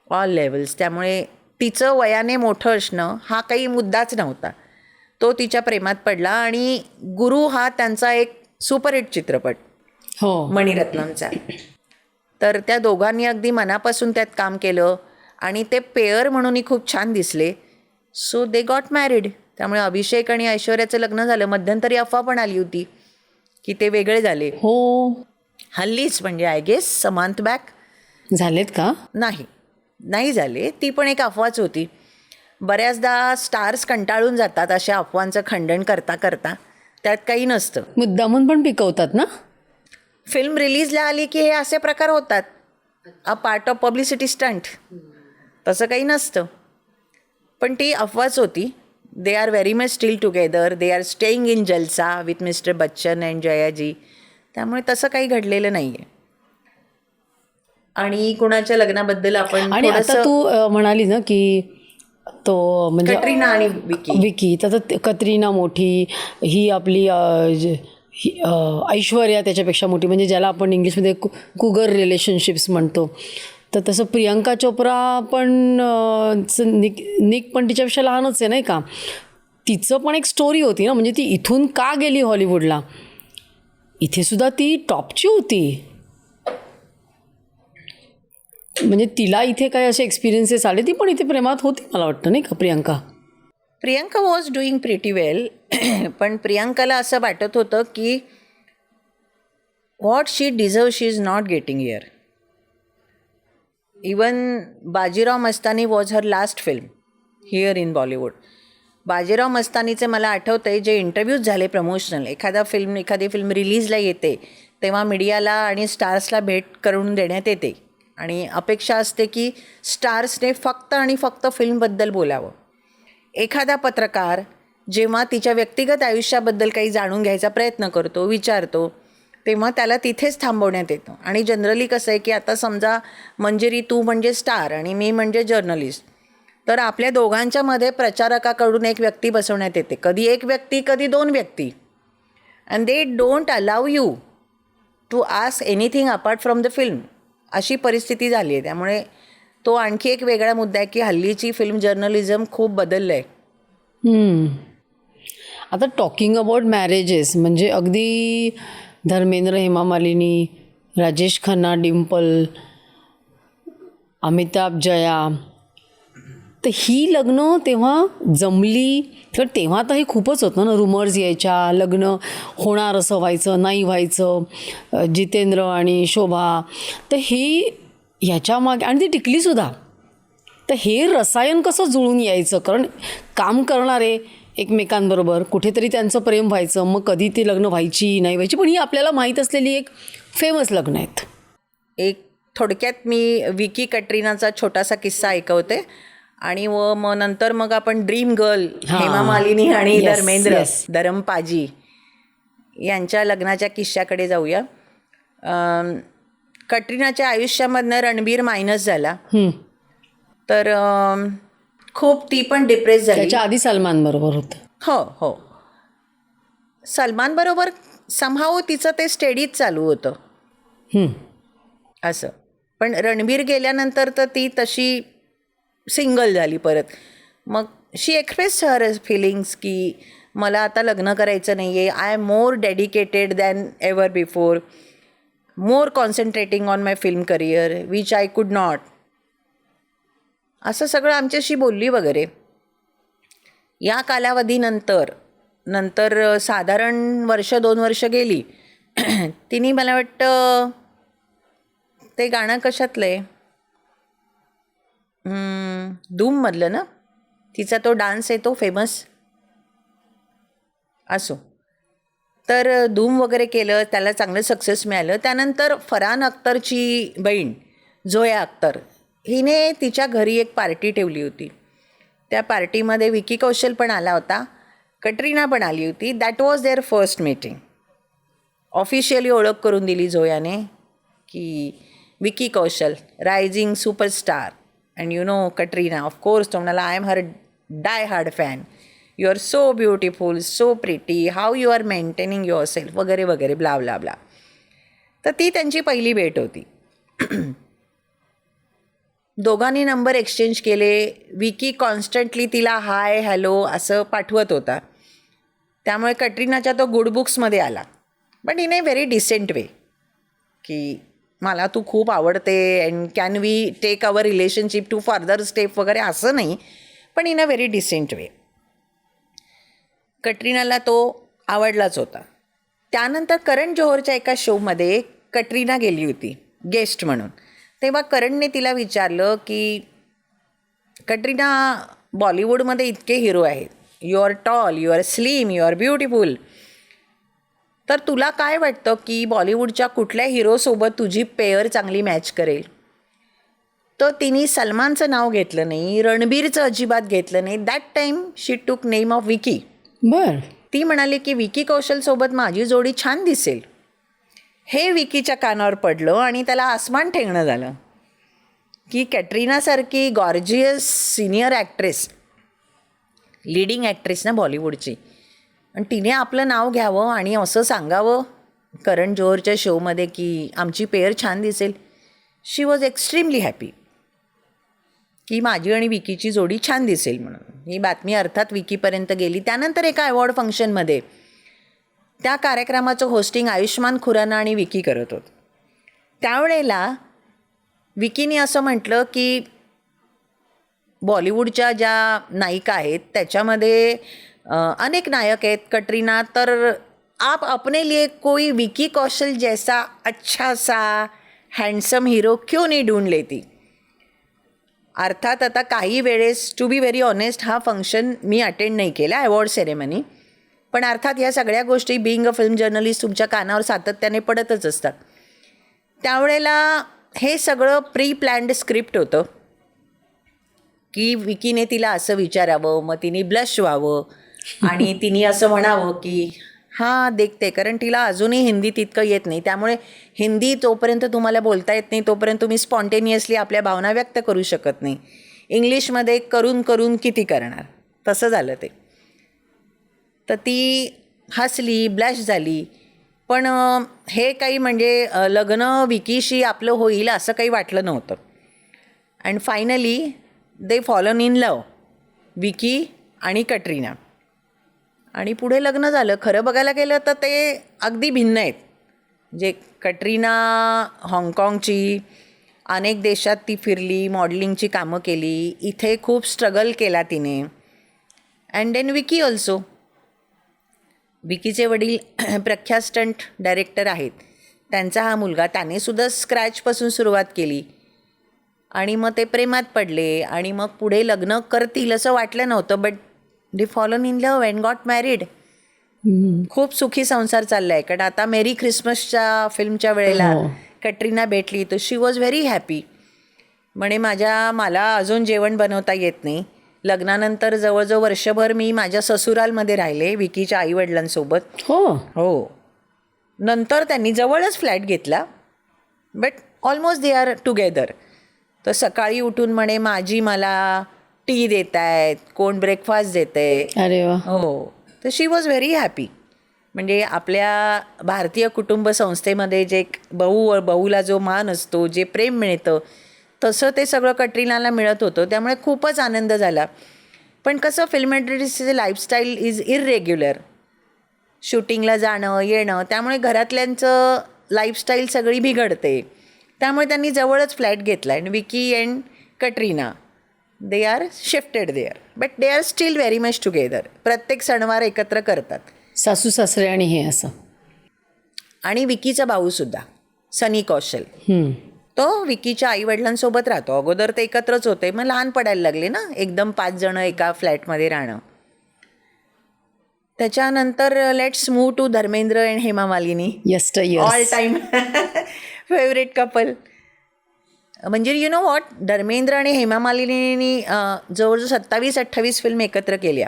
all levels. त्यामुळे तिचं वयाने मोठं असणं हा काही मुद्दाच नव्हता. तो तिच्या प्रेमात पडला आणि गुरु हा त्यांचा एक सुपरहिट चित्रपट मणिरत्नमचा. तर त्या दोघांनी अगदी मनापासून त्यात काम केलं आणि ते पेअर म्हणूनही खूप छान दिसले. So they got married. त्यामुळे अभिषेक आणि ऐश्वर्याचं लग्न झालं. मध्यंतरी अफवा पण आली होती की ते वेगळे झाले. हल्लीच म्हणजे I guess a month back झालेत का? नाही झाले. ती पण एक अफवाच होती. बऱ्याचदा स्टार्स कंटाळून जातात अशा अफवांचं खंडन करता करता. त्यात काही नसतं. मुद्दामून पण पिकवतात ना. फिल्म रिलीजला आली की हे असे प्रकार होतात. A part of publicity stunt. तसं काही नसतं. पण ती अफवाच होती. They are very much still together. They are staying in Jalsa with mister Bachchan and Jayaji. त्यामुळे तसं काही घडलेलं नाही आहे. आणि कुणाच्या लग्नाबद्दल आपण आणि आता तू म्हणाली ना की तो म्हणजे कटरीना आणि विकी. तर कतरीना मोठी, ही आपली ऐश्वर्या त्याच्यापेक्षा मोठी, म्हणजे ज्याला आपण इंग्लिशमध्ये कुगर रिलेशनशिप्स म्हणतो. तर तसं प्रियंका चोप्रा पण निक पण तिच्यापेक्षा लहानच आहे नाही का. तिचं पण एक स्टोरी होती ना, म्हणजे ती इथून का गेली हॉलिवूडला. इथे सुद्धा ती टॉपची होती. म्हणजे तिला इथे काय असे एक्सपिरियन्सेस आले. ती पण इथे प्रेमात होती मला वाटतं नाही का Priyanka was doing pretty well. पण प्रियंकाला असं वाटत होतं की what she deserve she is not getting here. Even Bajirao Mastani was her last film here in Bollywood. Bajirao मस्तानीचे मला आठवतं आहे जे इंटरव्ह्यूज झाले प्रमोशनल. एखादी फिल्म रिलीजला येते तेव्हा मीडियाला आणि स्टार्सला भेट करून देण्यात येते आणि अपेक्षा असते की स्टार्सने फक्त आणि फक्त फिल्मबद्दल बोलावं. एखादा पत्रकार जेव्हा तिच्या व्यक्तिगत आयुष्याबद्दल काही जाणून घ्यायचा प्रयत्न करतो, विचारतो, तेव्हा त्याला तिथेच थांबवण्यात येतं. आणि जनरली कसं आहे की आता समजा मंजिरी तू म्हणजे स्टार आणि मी म्हणजे जर्नलिस्ट, तर आपल्या दोघांच्यामध्ये प्रचारकाकडून एक व्यक्ती बसवण्यात येते. कधी एक व्यक्ती, कधी दोन व्यक्ती. And they don't allow you to ask anything apart from the film. अशी परिस्थिती झाली आहे. त्यामुळे तो आणखी एक वेगळा मुद्दा आहे की हल्लीची फिल्म जर्नलिझम खूप बदललं आहे. आता टॉकिंग अबाउट मॅरेजेस म्हणजे अगदी धर्मेंद्र, हेमा मालिनी, राजेश खन्ना, डिम्पल, अमिताभ, जया, तर ही लग्न तेव्हा जमली. तर तेव्हा तर हे खूपच होतं ना. रुमर्स यायच्या, लग्न होणार असं व्हायचं, नाही व्हायचं. जितेंद्र आणि शोभा, तर हे ह्याच्या मागे, आणि ती टिकलीसुद्धा. तर हे रसायन कसं जुळून यायचं. कारण काम करणारे एकमेकांबरोबर, कुठेतरी त्यांचं प्रेम व्हायचं, मग कधी ती लग्न व्हायची नाही व्हायची. पण ही आपल्याला माहीत असलेली एक फेमस लग्न आहेत. एक थोडक्यात मी विकी कटरीनाचा छोटासा किस्सा ऐकवते आणि मग नंतर मग आपण ड्रीम गर्ल हेमा मालिनी आणि धर्मेंद्र धरमपाजी यांच्या लग्नाच्या किस्स्याकडे जाऊया. कटरीनाच्या आयुष्यामधनं रणबीर मायनस झाला. तर खूप ती पण डिप्रेस झाली. त्याच्या आधी सलमान बरोबर होतं. हो. सलमान बरोबर समहाऊ तिचं ते स्टेडीच चालू होतं असं. पण रणबीर गेल्यानंतर तर ती तशी सिंगल झाली परत. मग शी एक्सप्रेस हर फिलिंग्स की मला आता लग्न करायचं नाही आहे. I am more dedicated than ever before, more concentrating on my film career which I could not. असं सगळं आमच्याशी बोलली वगैरे. या कालावधीनंतर साधारण 1-2 वर्ष गेली तिने मला वाटतं ते गाणं कशातलं आहे, धूममधलं ना, तिचा तो डान्स आहे तो फेमस असो. तर धूम वगैरे केलं, त्याला चांगलं सक्सेस मिळालं. त्यानंतर फरहान अख्तरची बहीण झोया अख्तर हिने तिच्या घरी एक पार्टी ठेवली होती. त्या पार्टीमध्ये विकी कौशल पण आला होता, कटरीना पण आली होती. That was there first meeting. Officially ओळख करून दिली झोयाने की Vicky Kaushal rising superstar and you know Katrina of course. तो म्हणाला, I am her die hard fan, you are so beautiful, so pretty, how you are maintaining yourself वगैरे वगैरे ब्ला ब्ला ब्ला. तर ती त्यांची पहिली भेट होती. दोघांनी नंबर एक्सचेंज केले. विकी कॉन्स्टंटली तिला हाय हॅलो असं पाठवत होता. त्यामुळे कटरीनाच्या तो गुड बुक्समध्ये आला, but in a very decent way, की मला तू खूप आवडते and can we take our relationship to further step वगैरे असं नाही, पण in a very decent way. कटरीनाला तो आवडलाच होता. त्यानंतर करण जोहरच्या एका शोमध्ये कटरीना गेली होती गेस्ट म्हणून. तेव्हा करणने तिला विचारलं की कटरीना, बॉलिवूडमध्ये इतके हिरो आहेत, you are tall, you are slim, you are beautiful, तर तुला काय वाटतं की बॉलिवूडच्या कुठल्या हिरोसोबत तुझी पेअर चांगली मॅच करेल? तर तिने सलमानचं नाव घेतलं नाही, रणबीरचं अजिबात घेतलं नाही. दॅट टाईम शी टूक नेम ऑफ विकी. बर. ती म्हणाली की विकी कौशलसोबत माझी जोडी छान दिसेल. हे विकीच्या कानावर पडलं आणि त्याला आसमान ठेंगणं झालं की कॅटरीनासारखी gorgeous senior actress, leading actress ना बॉलिवूडची, आणि तिने आपलं नाव घ्यावं आणि असं सांगावं करण जोहरच्या शोमध्ये की आमची पेअर छान दिसेल. शी वॉज एक्स्ट्रीमली हॅपी की माझी आणि विकीची जोडी छान दिसेल म्हणून. ही बातमी अर्थात विकीपर्यंत गेली. त्यानंतर एका अवॉर्ड फंक्शनमध्ये त्या कार्यक्रमाचं होस्टिंग आयुष्मान खुराना आणि विकी करत होत. त्यावेळेला विकीने असं म्हटलं की बॉलिवूडच्या ज्या नायिका आहेत त्याच्यामध्ये अनेक नायक आहेत, कटरीना, तर आप अपने लिए कोई विकी कौशल जैसा अच्छा सा हँडसम हीरो क्यों नहीं ढूंढ लेती. अर्थात आता काही वेळेस टू बी व्हेरी ऑनेस्ट हा फंक्शन मी अटेंड नाही केला, अवॉर्ड सेरेमनी, पण अर्थात ह्या सगळ्या गोष्टी बिईंग अ फिल्म जर्नलिस्ट तुमच्या कानावर सातत्याने पडतच असतात. त्यावेळेला हे सगळं प्री प्लॅन्ड स्क्रिप्ट होतं की विकीने तिला असं विचारावं, मग तिने ब्लश व्हावं आणि तिने असं म्हणावं की हां देखते, कारण तिला अजूनही हिंदी तितकं येत नाही. त्यामुळे हिंदी जोपर्यंत तुम्हाला बोलता येत नाही तोपर्यंत तुम्ही स्पॉन्टेनियसली आपल्या भावना व्यक्त करू शकत नाही. इंग्लिशमध्ये करून करून किती करणार, तसं झालं ते. तर ती हसली, ब्लश झाली, पण हे काही म्हणजे लग्न विकीशी आपलं होईल असं काही वाटलं नव्हतं. And finally they fallen in love, Vicky आणि कटरीना, आणि पुढे लग्न झालं. खरं बघायला गेलं तर ते अगदी भिन्न आहेत. जे कटरीना हाँगकाँगची, अनेक देशात ती फिरली, मॉडेलिंगची कामं केली, इथे खूप स्ट्रगल केला तिने. And then Vicky also. विकीचे वडील प्रख्यात स्टंट डायरेक्टर आहेत, त्यांचा हा मुलगा, त्यानेसुद्धा स्क्रॅचपासून सुरुवात केली आणि मग ते प्रेमात पडले आणि मग पुढे लग्न करतील असं वाटलं नव्हतं, but they fallen in love and got married. खूप सुखी संसार चालला आहे. कारण आता मेरी ख्रिसमसच्या फिल्मच्या वेळेला कटरीना भेटली तर शी वॉज व्हेरी हॅपी. म्हणे मला अजून जेवण बनवता येत नाही. लग्नानंतर जवळजवळ वर्षभर मी माझ्या ससुरालमध्ये राहिले विकीच्या आईवडिलांसोबत. हो. नंतर त्यांनी जवळच फ्लॅट घेतला, but almost they are together. तर सकाळी उठून म्हणे माझी मला टी देत आहेत, कोण ब्रेकफास्ट देते. अरे वा. हो. तर शी वॉज व्हेरी हॅपी. म्हणजे आपल्या भारतीय कुटुंब संस्थेमध्ये जे बहुला जो मान असतो, जे प्रेम मिळतं, तसं ते सगळं कटरीनाला मिळत होतं. त्यामुळे खूपच आनंद झाला. पण कसं फिल्म इंडस्ट्रीचे लाईफस्टाईल इज इररेग्युलर, शूटिंगला जाणं येणं, त्यामुळे घरातल्यांचं लाईफस्टाईल सगळी बिघडते. त्यामुळे त्यांनी जवळच फ्लॅट घेतला. And Vicky and Katrina they are shifted there, but they are still very much together. प्रत्येक सणवार एकत्र करतात. सासू सासरे आणि हे असं. आणि विकीचा भाऊसुद्धा सनी कौशल. तो विकीच्या आईवडिलांसोबत राहतो. अगोदर ते एकत्रच होते, मग लहान पडायला लागले ना, एकदम 5 जण एका फ्लॅटमध्ये राहणं. त्याच्यानंतर let's move to Dharmendra and Hema Malini. All time favourite couple. म्हणजे यु नो वॉट, धर्मेंद्र आणि हेमा मालिनीनी जवळजवळ 27-28 फिल्म एकत्र केल्या.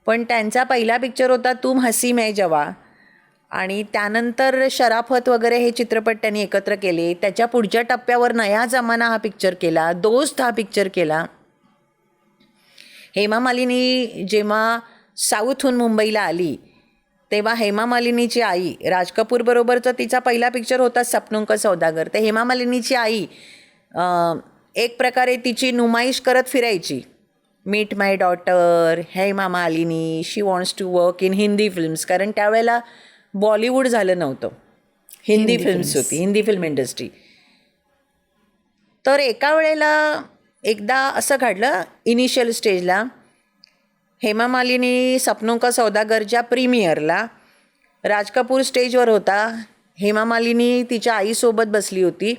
पण त्यांचा पहिला पिक्चर होता तुम हसी मैं जवा, आणि त्यानंतर शराफत वगैरे हे चित्रपट त्यांनी एकत्र केले. त्याच्या पुढच्या टप्प्यावर नया जमाना हा पिक्चर केला, दोस्त हा पिक्चर केला. हेमा मालिनी जेव्हा साऊथहून मुंबईला आली तेव्हा हेमा मालिनीची आई, राज कपूरबरोबरचा तिचा पहिला पिक्चर होता सपनों का सौदागर. तर हेमा मालिनीची आई एक प्रकारे तिची नुमाईश करत फिरायची, meet my daughter Hema Malini, she wants to work in Hindi films. कारण त्यावेळेला बॉलिवूड झालं नव्हतं, हिंदी फिल्म्स होती, हिंदी फिल्म इंडस्ट्री. तर एका वेळेला एकदा असं घडलं, इनिशियल स्टेजला हेमा मालिनी सपनों का सौदागरच्या प्रीमियरला राज कपूर स्टेजवर होता. हेमा मालिनी तिच्या आईसोबत बसली होती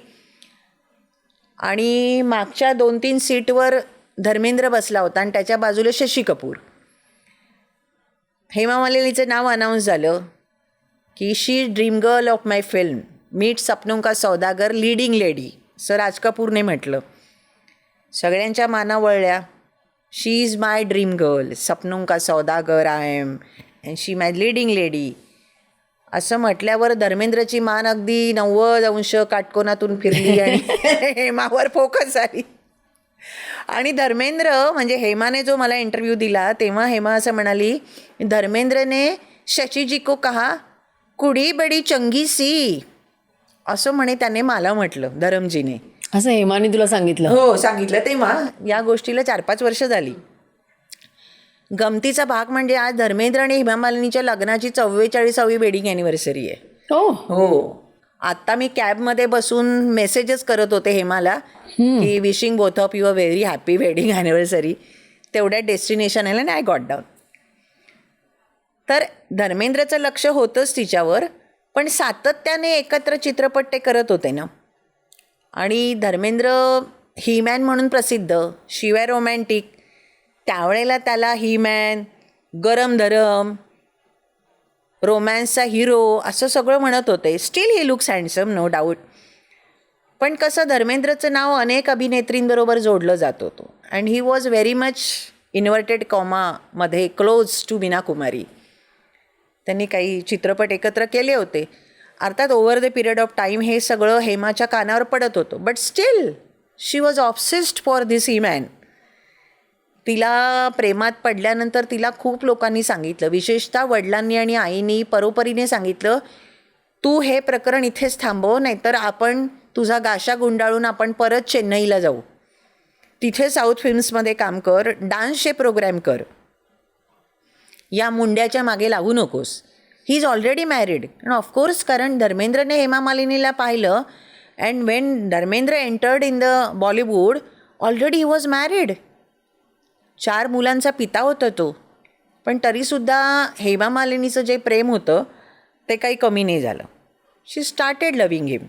आणि मागच्या 2-3 सीटवर धर्मेंद्र बसला होता आणि त्याच्या बाजूला शशी कपूर. हेमा मालिनीचं नाव अनाऊन्स झालं की she dream girl of my film, meet Sapnon ka Saudagar, leading lady, असं राज कपूरने म्हटलं. सगळ्यांच्या माना वळल्या. She is my dream girl, Sapnon ka Saudagar I am, and she my leading lady. असं म्हटल्यावर धर्मेंद्रची मान अगदी 90 अंश काटकोनातून फिरली आणि हेमावर फोकस झाली. आणि धर्मेंद्र, म्हणजे हेमाने जो मला इंटरव्ह्यू दिला तेव्हा हेमा असं म्हणाली, धर्मेंद्रने शशी जी को कहा कुडी बडी चंगी सी, असं म्हणे त्याने मला म्हटलं, धरमजीने. असं हेमाने तुला सांगितलं? हो, सांगितलं. तेव्हा या गोष्टीला 4-5 वर्ष झाली. गमतीचा भाग म्हणजे आज धर्मेंद्र आणि हेमा मालिनीच्या लग्नाची 44वी वेडिंग ॲनिव्हर्सरी आहे. हो. आत्ता मी कॅबमध्ये बसून मेसेजेस करत होते हेमाला की wishing both of you a very happy wedding anniversary. तेवढ्या डेस्टिनेशन आलं आणि आय गॉट डाऊन. तर धर्मेंद्रचं लक्ष होतंच तिच्यावर, पण सातत्याने एकत्र चित्रपट ते करत होते ना. आणि धर्मेंद्र ही मॅन म्हणून प्रसिद्ध, शिवाय रोमॅन्टिक. त्यावेळेला त्याला ही मॅन, गरम धरम, रोमॅन्सचा हिरो असं सगळं म्हणत होते. Still he looks handsome, no doubt. पण कसं धर्मेंद्रचं नाव अनेक अभिनेत्रींबरोबर जोडलं जात होतं. And he was very much inverted कॉमामध्ये क्लोज टू मीना कुमारी. त्यांनी काही चित्रपट एकत्र केले होते. अर्थात over the period of time हे सगळं हेमाच्या कानावर पडत होतं. But still she was obsessed for this he man. तिला प्रेमात पडल्यानंतर तिला खूप लोकांनी सांगितलं, विशेषतः वडिलांनी आणि आईनी परोपरीने सांगितलं, तू हे प्रकरण इथेच थांबव, नाहीतर आपण तुझा गाशा गुंडाळून आपण परत चेन्नईला जाऊ, तिथे साऊथ फिल्म्समध्ये काम कर, डान्सचे प्रोग्रॅम कर, या मुंड्याच्या मागे लागू नकोस. He is already married. And of course, कारण धर्मेंद्रने हेमा मालिनीला पाहिलं and Wien Dharmendra entered in the Bollywood already he was married. 4 मुलांचा पिता होता तो. पण तरीसुद्धा हेमा मालिनीचं जे प्रेम होतं ते काही कमी नाही झालं. शी स्टार्टेड लव्हिंग हिम.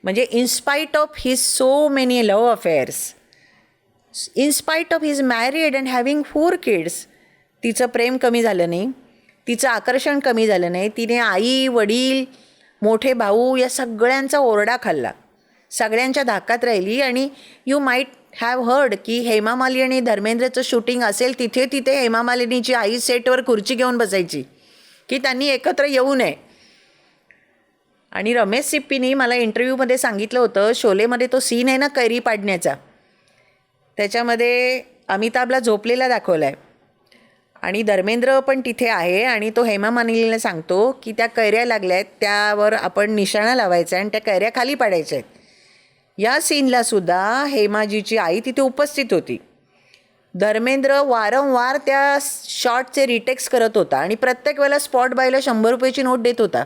म्हणजे इन्स्पाईट of his so many love affairs, इन्स्पाईट of his married and having 4 kids, तिचं प्रेम कमी झालं नाही, तिचं आकर्षण कमी झालं नाही. तिने आई, वडील, मोठे भाऊ या सगळ्यांचा ओरडा खाल्ला, सगळ्यांच्या धाकात राहिली. आणि यू माईट हॅव हर्ड की हेमा मालिनी आणि धर्मेंद्रचं शूटिंग असेल तिथे हेमा मालिनीची आई सेटवर खुर्ची घेऊन बसायची की त्यांनी एकत्र येऊ नये. आणि रमेश सिप्पीनी मला इंटरव्ह्यूमध्ये सांगितलं होतं, शोलेमध्ये तो सीन आहे ना कैरी पाडण्याचा, त्याच्यामध्ये अमिताभला झोपलेला दाखवला आहे आणि धर्मेंद्र पण तिथे आहे आणि तो हेमा मालिनीला सांगतो की त्या कैऱ्या लागल्या आहेत, त्यावर आपण निशाणा लावायचा आहे आणि त्या कैऱ्या खाली पाडायच्या आहेत. या सीनला सुद्धा हेमाजीची आई तिथे उपस्थित होती. धर्मेंद्र वारंवार त्या शॉटचे रिटेक्स करत होता आणि प्रत्येक वेळेला स्पॉट बायला 100 रुपयाची नोट देत होता,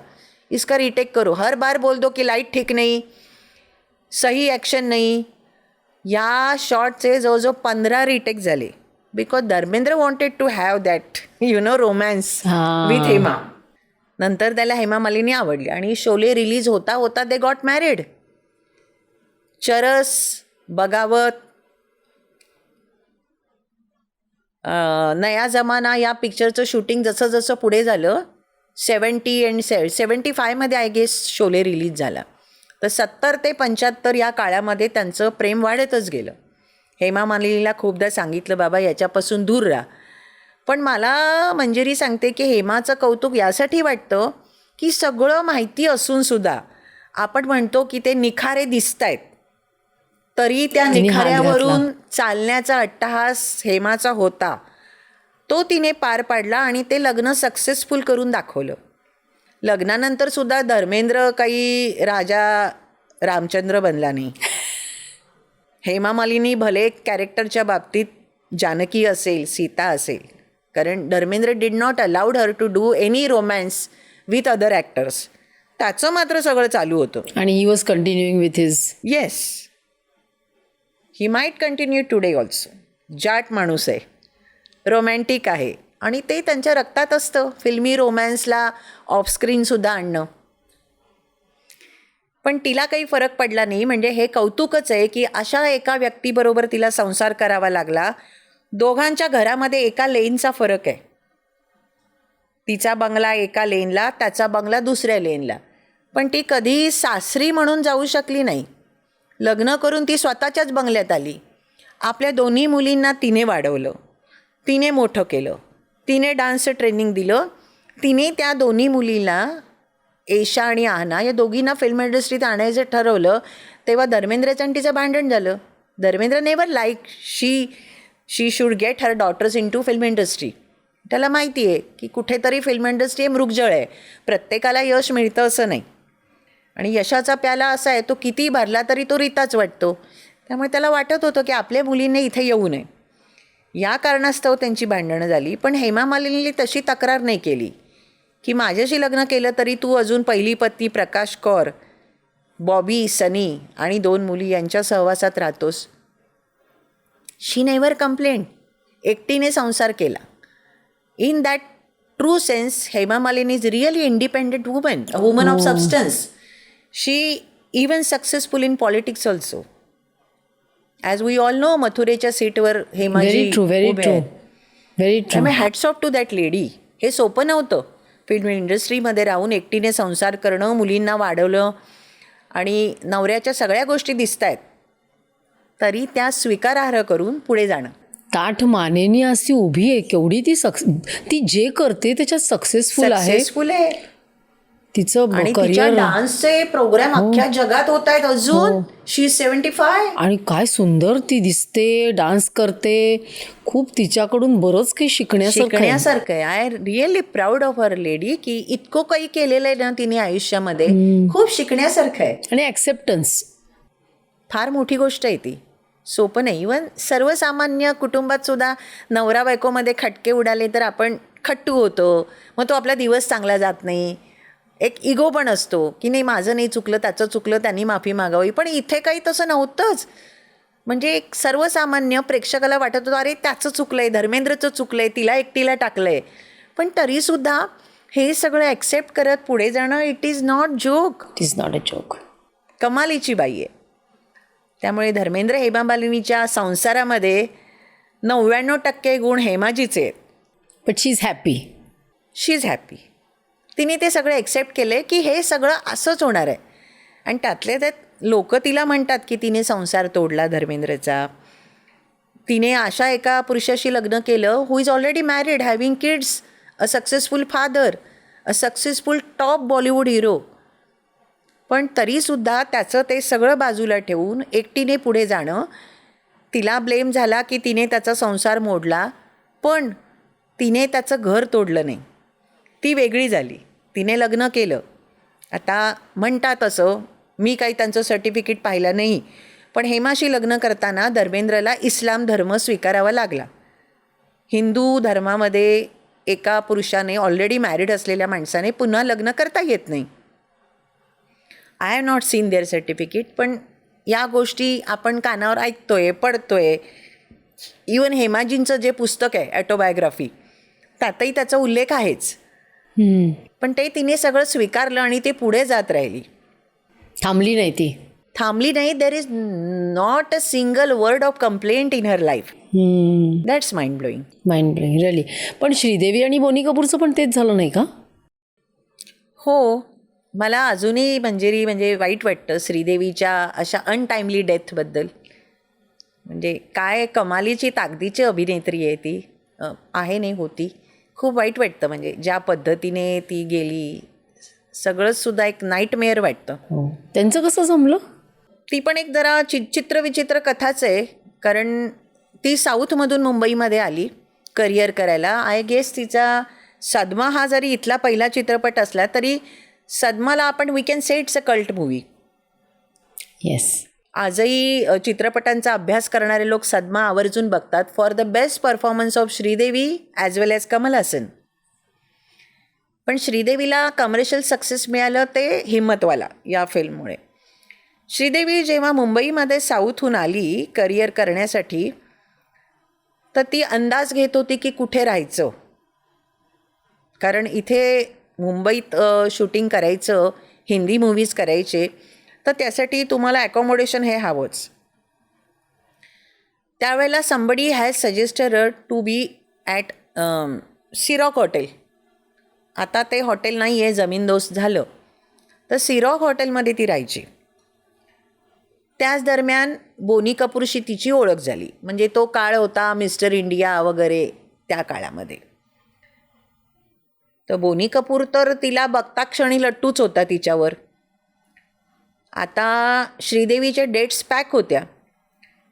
इसका रिटेक करो. हर बार बोल दो की लाईट ठीक नाही, सही ॲक्शन नाही. या शॉटचे जवळजवळ 15 रिटेक झाले because Dharmendra wanted to have that romance with Hema. नंतर त्याला हेमा मालिनी आवडली आणि शोले रिलीज होता होता दे गॉट मॅरिड. चरस, बगावत, नया जमाना या पिक्चरचं शूटिंग जसं जसं पुढे झालं 70 and 75मध्ये I guess Sholay release झाला. तर 70 ते 75 या काळामध्ये त्यांचं प्रेम वाढतच गेलं. हेमा मालिनीला खूपदा सांगितलं बाबा याच्यापासून दूर राहा. पण मला मंजिरी सांगते की हेमाचं कौतुक यासाठी वाटतं की सगळं माहिती असूनसुद्धा आपण म्हणतो की ते निखारे दिसत आहेत, तरी त्या तिने हात निखाऱ्यावरून चालण्याचा अट्टहास हेमाचा होता. तो तिने पार पाडला आणि ते लग्न सक्सेसफुल करून दाखवलं. लग्नानंतर सुद्धा धर्मेंद्र काही राजा रामचंद्र बनला नाही. हेमा मालिनी भले कॅरेक्टरच्या बाबतीत जानकी असेल, सीता असेल, कारण Dharmendra did not allowed her to do any romance with other actors. त्याचं मात्र सगळं चालू होतं. आणि he was continuing with his. Yes, he might continue today also. Jat माणूस आहे, रोमॅन्टिक आहे आणि ते त्यांच्या रक्तात असतं फिल्मी रोमॅन्सला ऑफस्क्रीनसुद्धा आणणं. पण तिला काही फरक पडला नाही. म्हणजे हे कौतुकच आहे की अशा एका व्यक्तीबरोबर तिला संसार करावा लागला. दोघांच्या घरामध्ये एका लेनचा फरक आहे. तिचा बंगला एका लेनला, त्याचा बंगला दुसऱ्या लेनला. पण ती कधी सासरी म्हणून जाऊ शकली नाही. लग्न करून ती स्वतःच्याच बंगल्यात आली. आपल्या दोन्ही मुलींना तिने वाढवलं, तिने मोठं केलं, तिने डान्सचं ट्रेनिंग दिलं. तिने त्या दोन्ही मुलींना, एशा आणि आना, या दोघींना फिल्म इंडस्ट्रीत आणायचं ठरवलं. तेव्हा धर्मेंद्रचं आणि तिचं भांडण झालं. Dharmendra never like she should get her daughters in to film industry. त्याला माहिती आहे की कुठेतरी फिल्म इंडस्ट्री हे मृगजळ आहे, प्रत्येकाला यश मिळतं असं नाही. आणि यशाचा प्याला असा आहे तो किती भरला तरी तो रिताच वाटतो. त्यामुळे त्याला वाटत होतं की आपल्या मुलींनी इथे येऊ नये. या कारणास्तव त्यांची भांडणं झाली. पण हेमा मालिनीने तशी तक्रार नाही केली की माझ्याशी लग्न केलं तरी तू अजून पहिली पत्नी प्रकाश कौर, बॉबी, सनी आणि 2 मुली यांच्या सहवासात राहतोस. शी नेव्हर कंप्लेंट. एकटीने संसार केला. In that true sense Hema Malini is really independent woman, a woman of substance. She even successful in politics also. As we all know, मथुरेच्या सीटवर हेमाजी व्हेरी ट्रू, व्हेरी उभे ट्रू, आहेत. Very true. त्यामुळे hats off to that lady. हे सोपं नव्हतं. फिल्म इंडस्ट्रीमध्ये राहून एकटीने संसार करणं, मुलींना वाढवलं आणि नवऱ्याच्या सगळ्या गोष्टी दिसत आहेत तरी त्या स्वीकारार्ह करून पुढे जाणं. ताठ मानेनी अशी उभी आहे. केवढी ती जे करते त्याच्यात सक्सेसफुल आहे. सक्सेसफुल आहे तिचं आणि तिच्या करिअर. डान्सचे प्रोग्राम अख्ख्या जगात होत आहेत अजून. शी इज 75. आणि काय सुंदर ती दिसते, डान्स करते. खूप तिच्याकडून बरंच काही शिकण्यासारखं आहे. I really proud of her lady की इतकं काही केलेलं आहे ना तिने आयुष्यामध्ये. खूप शिकण्यासारखं आहे. आणि ॲक्सेप्टन्स फार मोठी गोष्ट आहे ती. सोपं नाही. इवन सर्वसामान्य कुटुंबात सुद्धा नवरा बायकोमध्ये खटके उडाले तर आपण खट्टू होतो. मग तो आपला दिवस चांगला जात नाही. एक इगो पण असतो की नाही माझं नाही चुकलं, त्याचं चुकलं, त्यांनी माफी मागावी. पण इथे काही तसं नव्हतंच. म्हणजे एक सर्वसामान्य प्रेक्षकाला वाटत होतं अरे त्याचं चुकलं आहे, धर्मेंद्रचं चुकलं आहे, तिला एकटीला टाकलं आहे. पण तरीसुद्धा हे सगळं ॲक्सेप्ट करत पुढे जाणं, it is not joke. It is not a joke. कमालीची बाई आहे. त्यामुळे धर्मेंद्र हेमा मालिनीच्या संसारामध्ये 99% गुण हेमाजीचे आहेत. But she is happy. She is happy. तिने ते सगळं ॲक्सेप्ट केलं की हे सगळं असंच होणार आहे. आणि त्यातले त्यात लोक तिला म्हणतात की तिने संसार तोडला धर्मेंद्रचा. तिने अशा एका पुरुषाशी लग्न केलं who is already married, having kids, a successful father, a successful top Bollywood hero. पण तरीसुद्धा त्याचं ते सगळं बाजूला ठेवून एकटीने पुढे जाणं. तिला ब्लेम झाला की तिने त्याचा संसार मोडला, पण तिने त्याचं घर तोडलं नाही. ती वेगळी झाली, तिने लग्न केलं. आता म्हणतात असं, मी काही त्यांचं सर्टिफिकेट पाहिलं नाही, पण हेमाशी लग्न करताना धर्मेंद्रला इस्लाम धर्म स्वीकारावा लागला. हिंदू धर्मामध्ये एका पुरुषाने, ऑलरेडी मॅरिड असलेल्या माणसाने पुन्हा लग्न करता येत नाही. I have not seen their certificate, पण या गोष्टी आपण कानावर ऐकतोय, पडतोय. इवन हेमाजींचं जे पुस्तक आहे ॲटोबायोग्राफी, त्यातही त्याचा उल्लेख आहेच. पण ते तिने सगळं स्वीकारलं आणि ते पुढे जात राहिली, थांबली नाही ती. थांबली नाही. There is not a single word of complaint in her life. That's mind blowing. Mind blowing really. पण श्रीदेवी आणि बोनी कपूरचं पण तेच झालं नाही का? हो, मला अजूनही मंजिरी म्हणजे वाईट वाटतं श्रीदेवीच्या अशा अनटाईमली डेथबद्दल. म्हणजे काय कमालीची ताकदीची अभिनेत्री आहे ती, आहे नाही होती. खूप वाईट वाटतं म्हणजे ज्या पद्धतीने ती गेली, सगळंच सुद्धा एक नाईटमेअर वाटतं. त्यांचं कसं जमलं? ती पण एक जरा चित्रविचित्र कथाच आहे. कारण ती साऊथमधून मुंबईमध्ये आली करिअर करायला. आय गेस तिचा सदमा हा जरी इथला पहिला चित्रपट असला तरी सदमाला आपण we can say it's a cult movie. Yes. आजही चित्रपटांचा अभ्यास करणारे लोक सदमा आवर्जून बघतात for the best performance of Sridevi as well as Kamal Haasan. पण श्रीदेवीला कमर्शियल सक्सेस मिळालं ते हिम्मतवाला या फिल्ममुळे. श्रीदेवी जेव्हा मुंबईमध्ये साऊथहून आली करिअर करण्यासाठी तर ती अंदाज घेत होती की कुठे राहायचं. कारण इथे मुंबईत शूटिंग करायचं, हिंदी मूव्हीज करायचे, तर त्यासाठी तुम्हाला ॲकोमोडेशन हे हवंच. त्यावेळेला somebody has suggested to be at Sea Rock hotel. आता ते हॉटेल नाही आहे, जमीनदोस्त झालं. तर सिरॉक हॉटेलमध्ये ती राहायची. त्याच दरम्यान बोनी कपूरशी तिची ओळख झाली. म्हणजे तो काळ होता मिस्टर इंडिया वगैरे त्या काळामध्ये. तर बोनी कपूर तर तिला बघता क्षणी लट्टूच होता तिच्यावर. आता श्रीदेवीच्या डेट्स पॅक होत्या.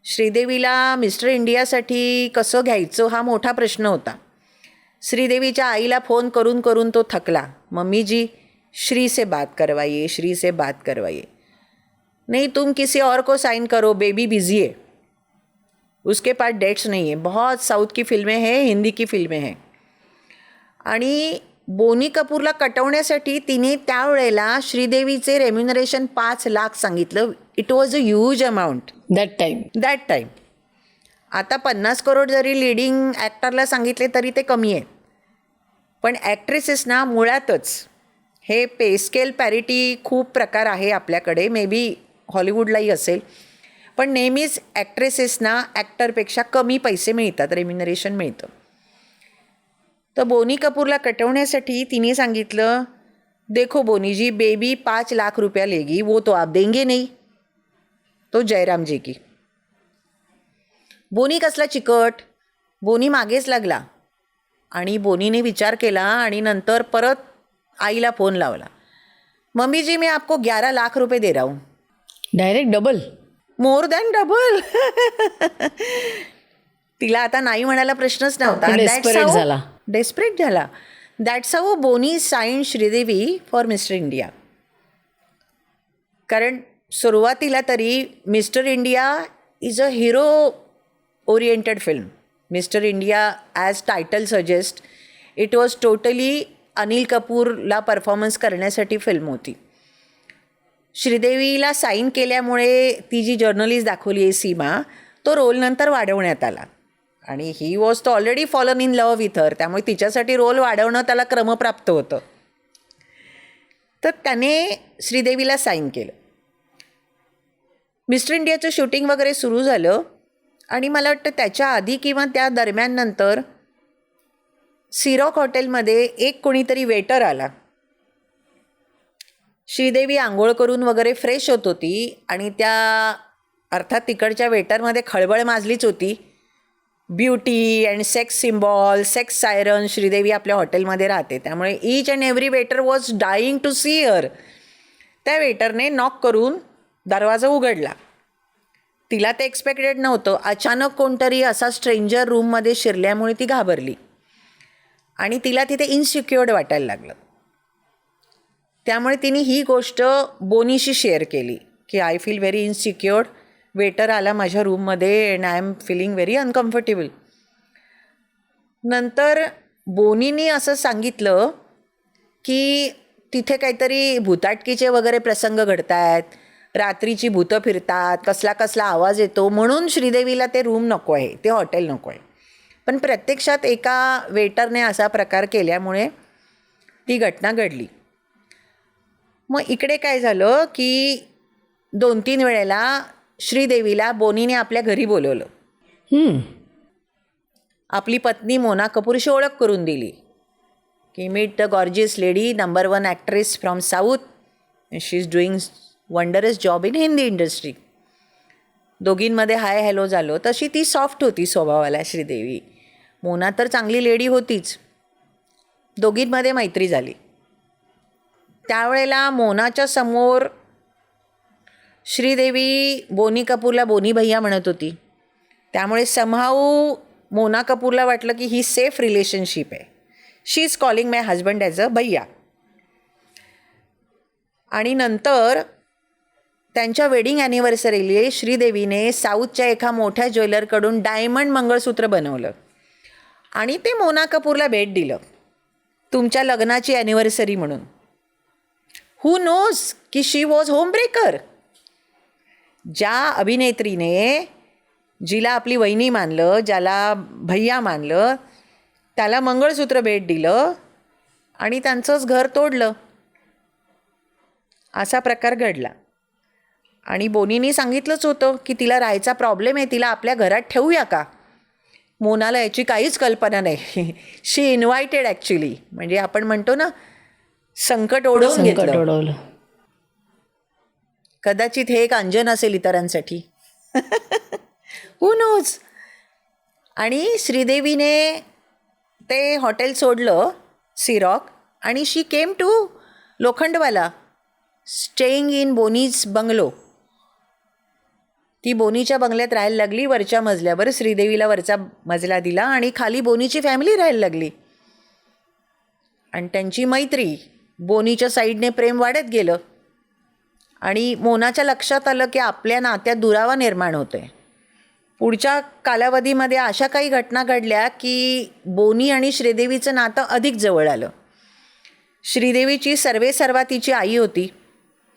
श्रीदेवीला मिस्टर इंडियासाठी कसं घ्यायचं हा मोठा प्रश्न होता. श्रीदेवीच्या आईला फोन करून करून तो थकला. मम्मी जी श्री से बात करवाइए, श्री से बात करवाइए. नहीं तुम किसी और को साइन करो, बेबी बिजी है, उसके पास डेट्स नहीं है. बहुत साउथ की फिल्में हैं, हिंदी की फिल्में हैं. आणि बोनी कपूरला कटवण्यासाठी तिने त्यावेळेला श्रीदेवीचे रेम्युनरेशन 5 लाख सांगितलं. It was a huge amount that time. आता 50 करोड जरी लिडिंग ॲक्टरला सांगितले तरी ते कमी आहे. पण ॲक्ट्रेसेसना मुळातच हे पे स्केल पॅरिटी खूप प्रकार आहे आपल्याकडे, मे बी हॉलिवूडलाही असेल, पण नेहमीच ॲक्ट्रेसेसना ॲक्टरपेक्षा कमी पैसे मिळतात, रेम्युनरेशन मिळतं. तर बोनी कपूरला कटवण्यासाठी तिने सांगितलं, देखो बोनी जी, बेबी 5 लाख रुपया लेगी, वो तो आप देंगे नहीं, तो जयराम जी की. बोनी कसला चिकट, बोनी मागेच लागला. आणि बोनीने विचार केला आणि नंतर परत आईला फोन लावला. मम्मी जी मैं आपको 11 लाख रुपये दे रहा हूँ. Direct double. More than double. तिला आता नाही म्हणायला प्रश्नच नव्हता. डेस्परेट झाला. That's how Boney sign Sridevi for mister India. कारण सुरुवातीला तरी mister India is a hero oriented film. Mister India as title suggest, it was totally Anil कपूरला परफॉर्मन्स करण्यासाठी फिल्म होती. श्रीदेवीला साईन केल्यामुळे ती जी जर्नलिस्ट दाखवली आहे सीमा, तो रोल नंतर वाढवण्यात आला. आणि ही वॉज तो already fallen in love with her, त्यामुळे तिच्यासाठी रोल वाढवणं त्याला क्रमप्राप्त होतं. तर त्याने श्रीदेवीला साईन केलं. मिस्टर इंडियाचं शूटिंग वगैरे सुरू झालं आणि मला वाटतं त्याच्या आधी किंवा त्या दरम्यान नंतर सिरॉक हॉटेलमध्ये एक कोणीतरी वेटर आला. श्रीदेवी आंघोळ करून वगैरे फ्रेश होत होती आणि त्या अर्थात तिकडच्या वेटरमध्ये खळबळ माजलीच होती. Beauty and sex symbol, sex siren, Sridevi आपल्या हॉटेलमध्ये राहते, त्यामुळे each and every waiter was dying to see her. त्या वेटरने नॉक करून दरवाजा उघडला. तिला ते एक्सपेक्टेड नव्हतं. अचानक कोणतरी असा स्ट्रेंजर रूममध्ये शिरल्यामुळे ती घाबरली आणि तिला तिथे इन्सिक्युअर्ड वाटायला लागलं. त्यामुळे तिने ही गोष्ट बोनीशी शेअर केली की I feel very insecured. Waiter आला माझ्या रूममध्ये and I am feeling very uncomfortable. नंतर बोनीने असं सांगितलं की तिथे काहीतरी भूताटकीचे वगैरे प्रसंग घडत आहेत, रात्रीची भूतं फिरतात, कसला कसला आवाज येतो, म्हणून श्रीदेवीला ते रूम नको आहे, ते हॉटेल नको आहे. पण प्रत्यक्षात एका वेटरने असा प्रकार केल्यामुळे ती घटना घडली. मग इकडे काय झालं की 2-3 वेळेला श्रीदेवीला बोनीने आपल्या घरी बोलवलं. आपली पत्नी मोना कपूरशी ओळख करून दिली की meet the gorgeous lady, number 1 actress from south, she is doing wondrous job in Hindi industry. दोघींमध्ये हाय हॅलो झालो. तशी ती सॉफ्ट होती स्वभावाला श्रीदेवी. मोना तर चांगली लेडी होतीच. दोघींमध्ये मैत्री झाली. त्यावेळेला मोनाच्या समोर श्रीदेवी बोनी कपूरला बोनी भैया म्हणत होती. त्यामुळे समहाऊ मोना कपूरला वाटलं की ही सेफ रिलेशनशिप आहे. She is calling my husband as a bhaiya. आणि नंतर त्यांच्या वेडिंग ॲनिव्हर्सरीला श्रीदेवीने साऊथच्या एका मोठ्या ज्वेलरकडून डायमंड मंगळसूत्र बनवलं आणि ते मोना कपूरला भेट दिलं तुमच्या लग्नाची ॲनिव्हर्सरी म्हणून. हू नोज की शी वॉज होम ब्रेकर. ज्या अभिनेत्रीने जिला आपली वहिनी मानलं, ज्याला भैया मानलं, त्याला मंगळसूत्र भेट दिलं आणि त्यांचंच घर तोडलं. असा प्रकार घडला. आणि बोनीनी सांगितलंच होतं की तिला राहायचा प्रॉब्लेम आहे, तिला आपल्या घरात ठेवूया का. मोनाला याची काहीच कल्पना नाही. शी इन्व्हायटेड ॲक्च्युली. म्हणजे आपण म्हणतो ना संकट ओढवून घेतलं. कदाचित हे एक अंजन असेल इतरांसाठी. Who knows. आणि श्रीदेवीने ते हॉटेल सोडलं सी-रॉक आणि she came to Lokhandwala, staying in Boney's bungalow. ती बोनीच्या बंगल्यात राहायला लागली. वरच्या मजल्यावर श्रीदेवीला वरचा मजला दिला आणि खाली बोनीची फॅमिली राहायला लागली. आणि त्यांची मैत्री, बोनीच्या साईडने प्रेम वाढत गेलं आणि मोनाच्या लक्षात आलं की आपल्या नात्यात दुरावा निर्माण होतोय. पुढच्या कालावधीमध्ये अशा काही घटना घडल्या की बोनी आणि श्रीदेवीचं नातं अधिक जवळ आलं. श्रीदेवीची सर्वेसर्वा तिची आई होती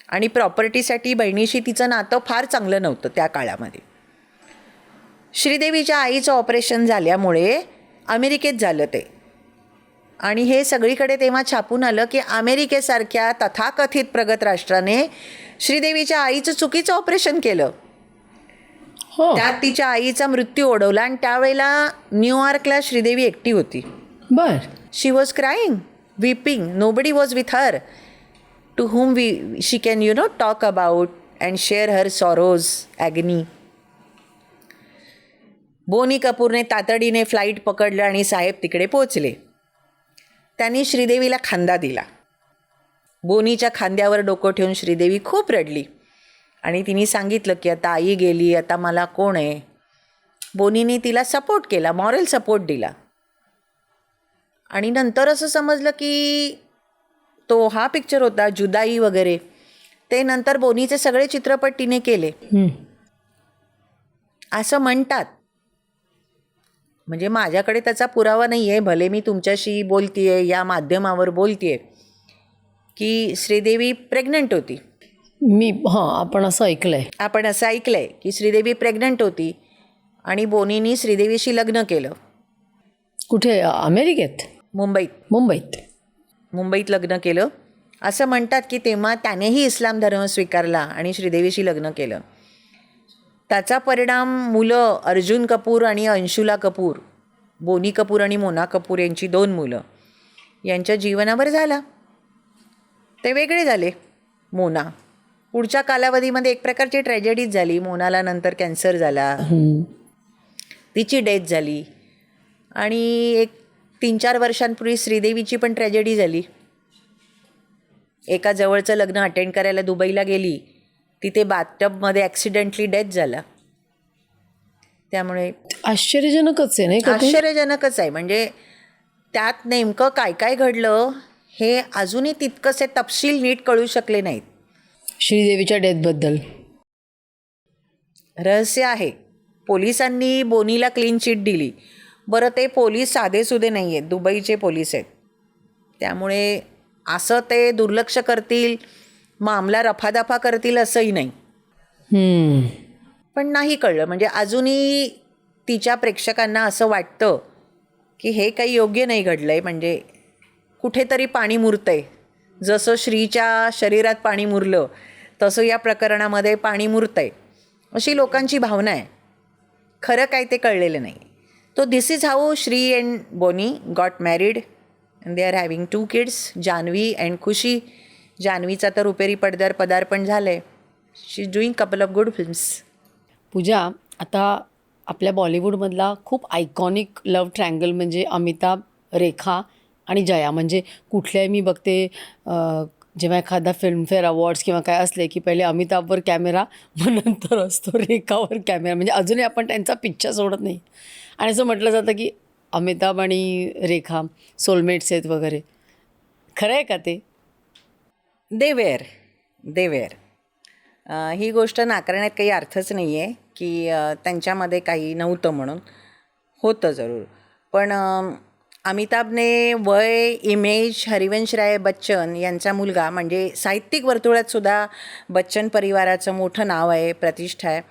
आणि प्रॉपर्टीसाठी बहिणीशी तिचं नातं फार चांगलं नव्हतं त्या काळामध्ये. श्रीदेवीच्या आईचं ऑपरेशन झाल्यामुळे अमेरिकेत झालं ते. आणि हे सगळीकडे तेव्हा छापून आलं की अमेरिकेसारख्या तथाकथित प्रगत राष्ट्राने श्रीदेवीच्या आईचं चुकीचं ऑपरेशन केलं. त्यात तिच्या आईचा मृत्यू ओढवला. आणि त्यावेळेला न्यूयॉर्कला श्रीदेवी एकटी होती. बर. She was crying, weeping. Nobody was with her to whom she can talk about and share her sorrows, agony. Boney कपूरने तातडीने फ्लाईट पकडलं आणि साहेब तिकडे पोचले. त्यांनी श्रीदेवीला खांदा दिला. बोनीच्या खांद्यावर डोकं ठेवून श्रीदेवी खूप रडली आणि तिने सांगितलं की आता आई गेली, आता मला कोण आहे. बोनीने तिला सपोर्ट केला, मॉरल सपोर्ट दिला. आणि नंतर असं समजलं की तो हा पिक्चर होता जुदाई वगैरे, ते नंतर बोनीचे सगळे चित्रपट तिने केले असं म्हणतात. म्हणजे माझ्याकडे त्याचा पुरावा नाही आहे, भले मी तुमच्याशी बोलतीये, या माध्यमावर बोलतीये, की श्रीदेवी प्रेग्नंट होती. आपण असं ऐकलंय की श्रीदेवी प्रेग्नंट होती आणि बोनीनी श्रीदेवीशी लग्न केलं. कुठे? अमेरिकेत? मुंबईत लग्न केलं. असं म्हणतात की तेव्हा त्यानेही इस्लाम धर्म स्वीकारला आणि श्रीदेवीशी लग्न केलं. त्याचा परिणाम मुलं अर्जुन कपूर आणि अंशुला कपूर, बोनी कपूर आणि मोना कपूर यांची 2 मुलं, यांच्या जीवनावर झाला. ते वेगळे झाले. मोना पुढच्या कालावधीमध्ये एक प्रकारची ट्रॅजेडीच झाली. मोनाला नंतर कॅन्सर झाला, तिची डेथ झाली. आणि एक 3-4 वर्षांपूर्वी श्रीदेवीची पण ट्रॅजेडी झाली. एका जवळचं लग्न अटेंड करायला दुबईला गेली, तिथे बाथटबमध्ये ॲक्सिडेंटली डेथ झाला. त्यामुळे आश्चर्यजनकच आहे, नाही का? आश्चर्यजनकच आहे. म्हणजे त्यात नेमकं काय काय घडलं हे अजूनही तितकंसे तपशील नीट कळू शकले नाहीत. श्रीदेवीच्या डेथबद्दल रहस्य आहे. पोलिसांनी बोनीला क्लीन चिट दिली. बरं, ते पोलीस साधेसुधे नाही आहेत, दुबईचे पोलीस आहेत. त्यामुळे असं ते दुर्लक्ष करतील, मामला रफादफा करतील असंही नाही. पण नाही कळलं. म्हणजे अजूनही तिच्या प्रेक्षकांना असं वाटतं की हे काही योग्य नाही घडलं आहे. म्हणजे कुठेतरी पाणी मुरतंय. जसं श्रीच्या शरीरात पाणी मुरलं तसं या प्रकरणामध्ये पाणी मुरतंय अशी लोकांची भावना आहे. खरं काय ते कळलेलं नाही. तो this is how Sri and Boney got married and they are having 2 kids, Janhvi and Khushi. जान्हवीचा तर रुपेरी पडद्यावर पदार्पण झालं आहे. She is doing couple of good films. Pooja, आता आपल्या बॉलिवूडमधला खूप आयकॉनिक लव्ह ट्रँगल म्हणजे अमिताभ, रेखा आणि जया. म्हणजे कुठल्याही मी बघते जेव्हा एखादा फिल्मफेअर अवॉर्ड्स किंवा काय असले की पहिले अमिताभवर कॅमेरा, मग नंतर असतो रेखावर कॅमेरा. म्हणजे अजूनही आपण त्यांचा पिक्चर सोडत नाही. आणि असं म्हटलं जातं की अमिताभ आणि रेखा सोलमेट्स आहेत वगैरे. खरं आहे का ते? They were. ही गोष्ट नाकारण्यात काही अर्थच नाही आहे की त्यांच्यामध्ये काही नव्हतं म्हणून. होतं जरूर. पण अमिताभने वय, इमेज, हरिवंश राय बच्चन यांचा मुलगा, म्हणजे साहित्यिक वर्तुळातसुद्धा बच्चन परिवाराचं मोठं नाव आहे, प्रतिष्ठा आहे.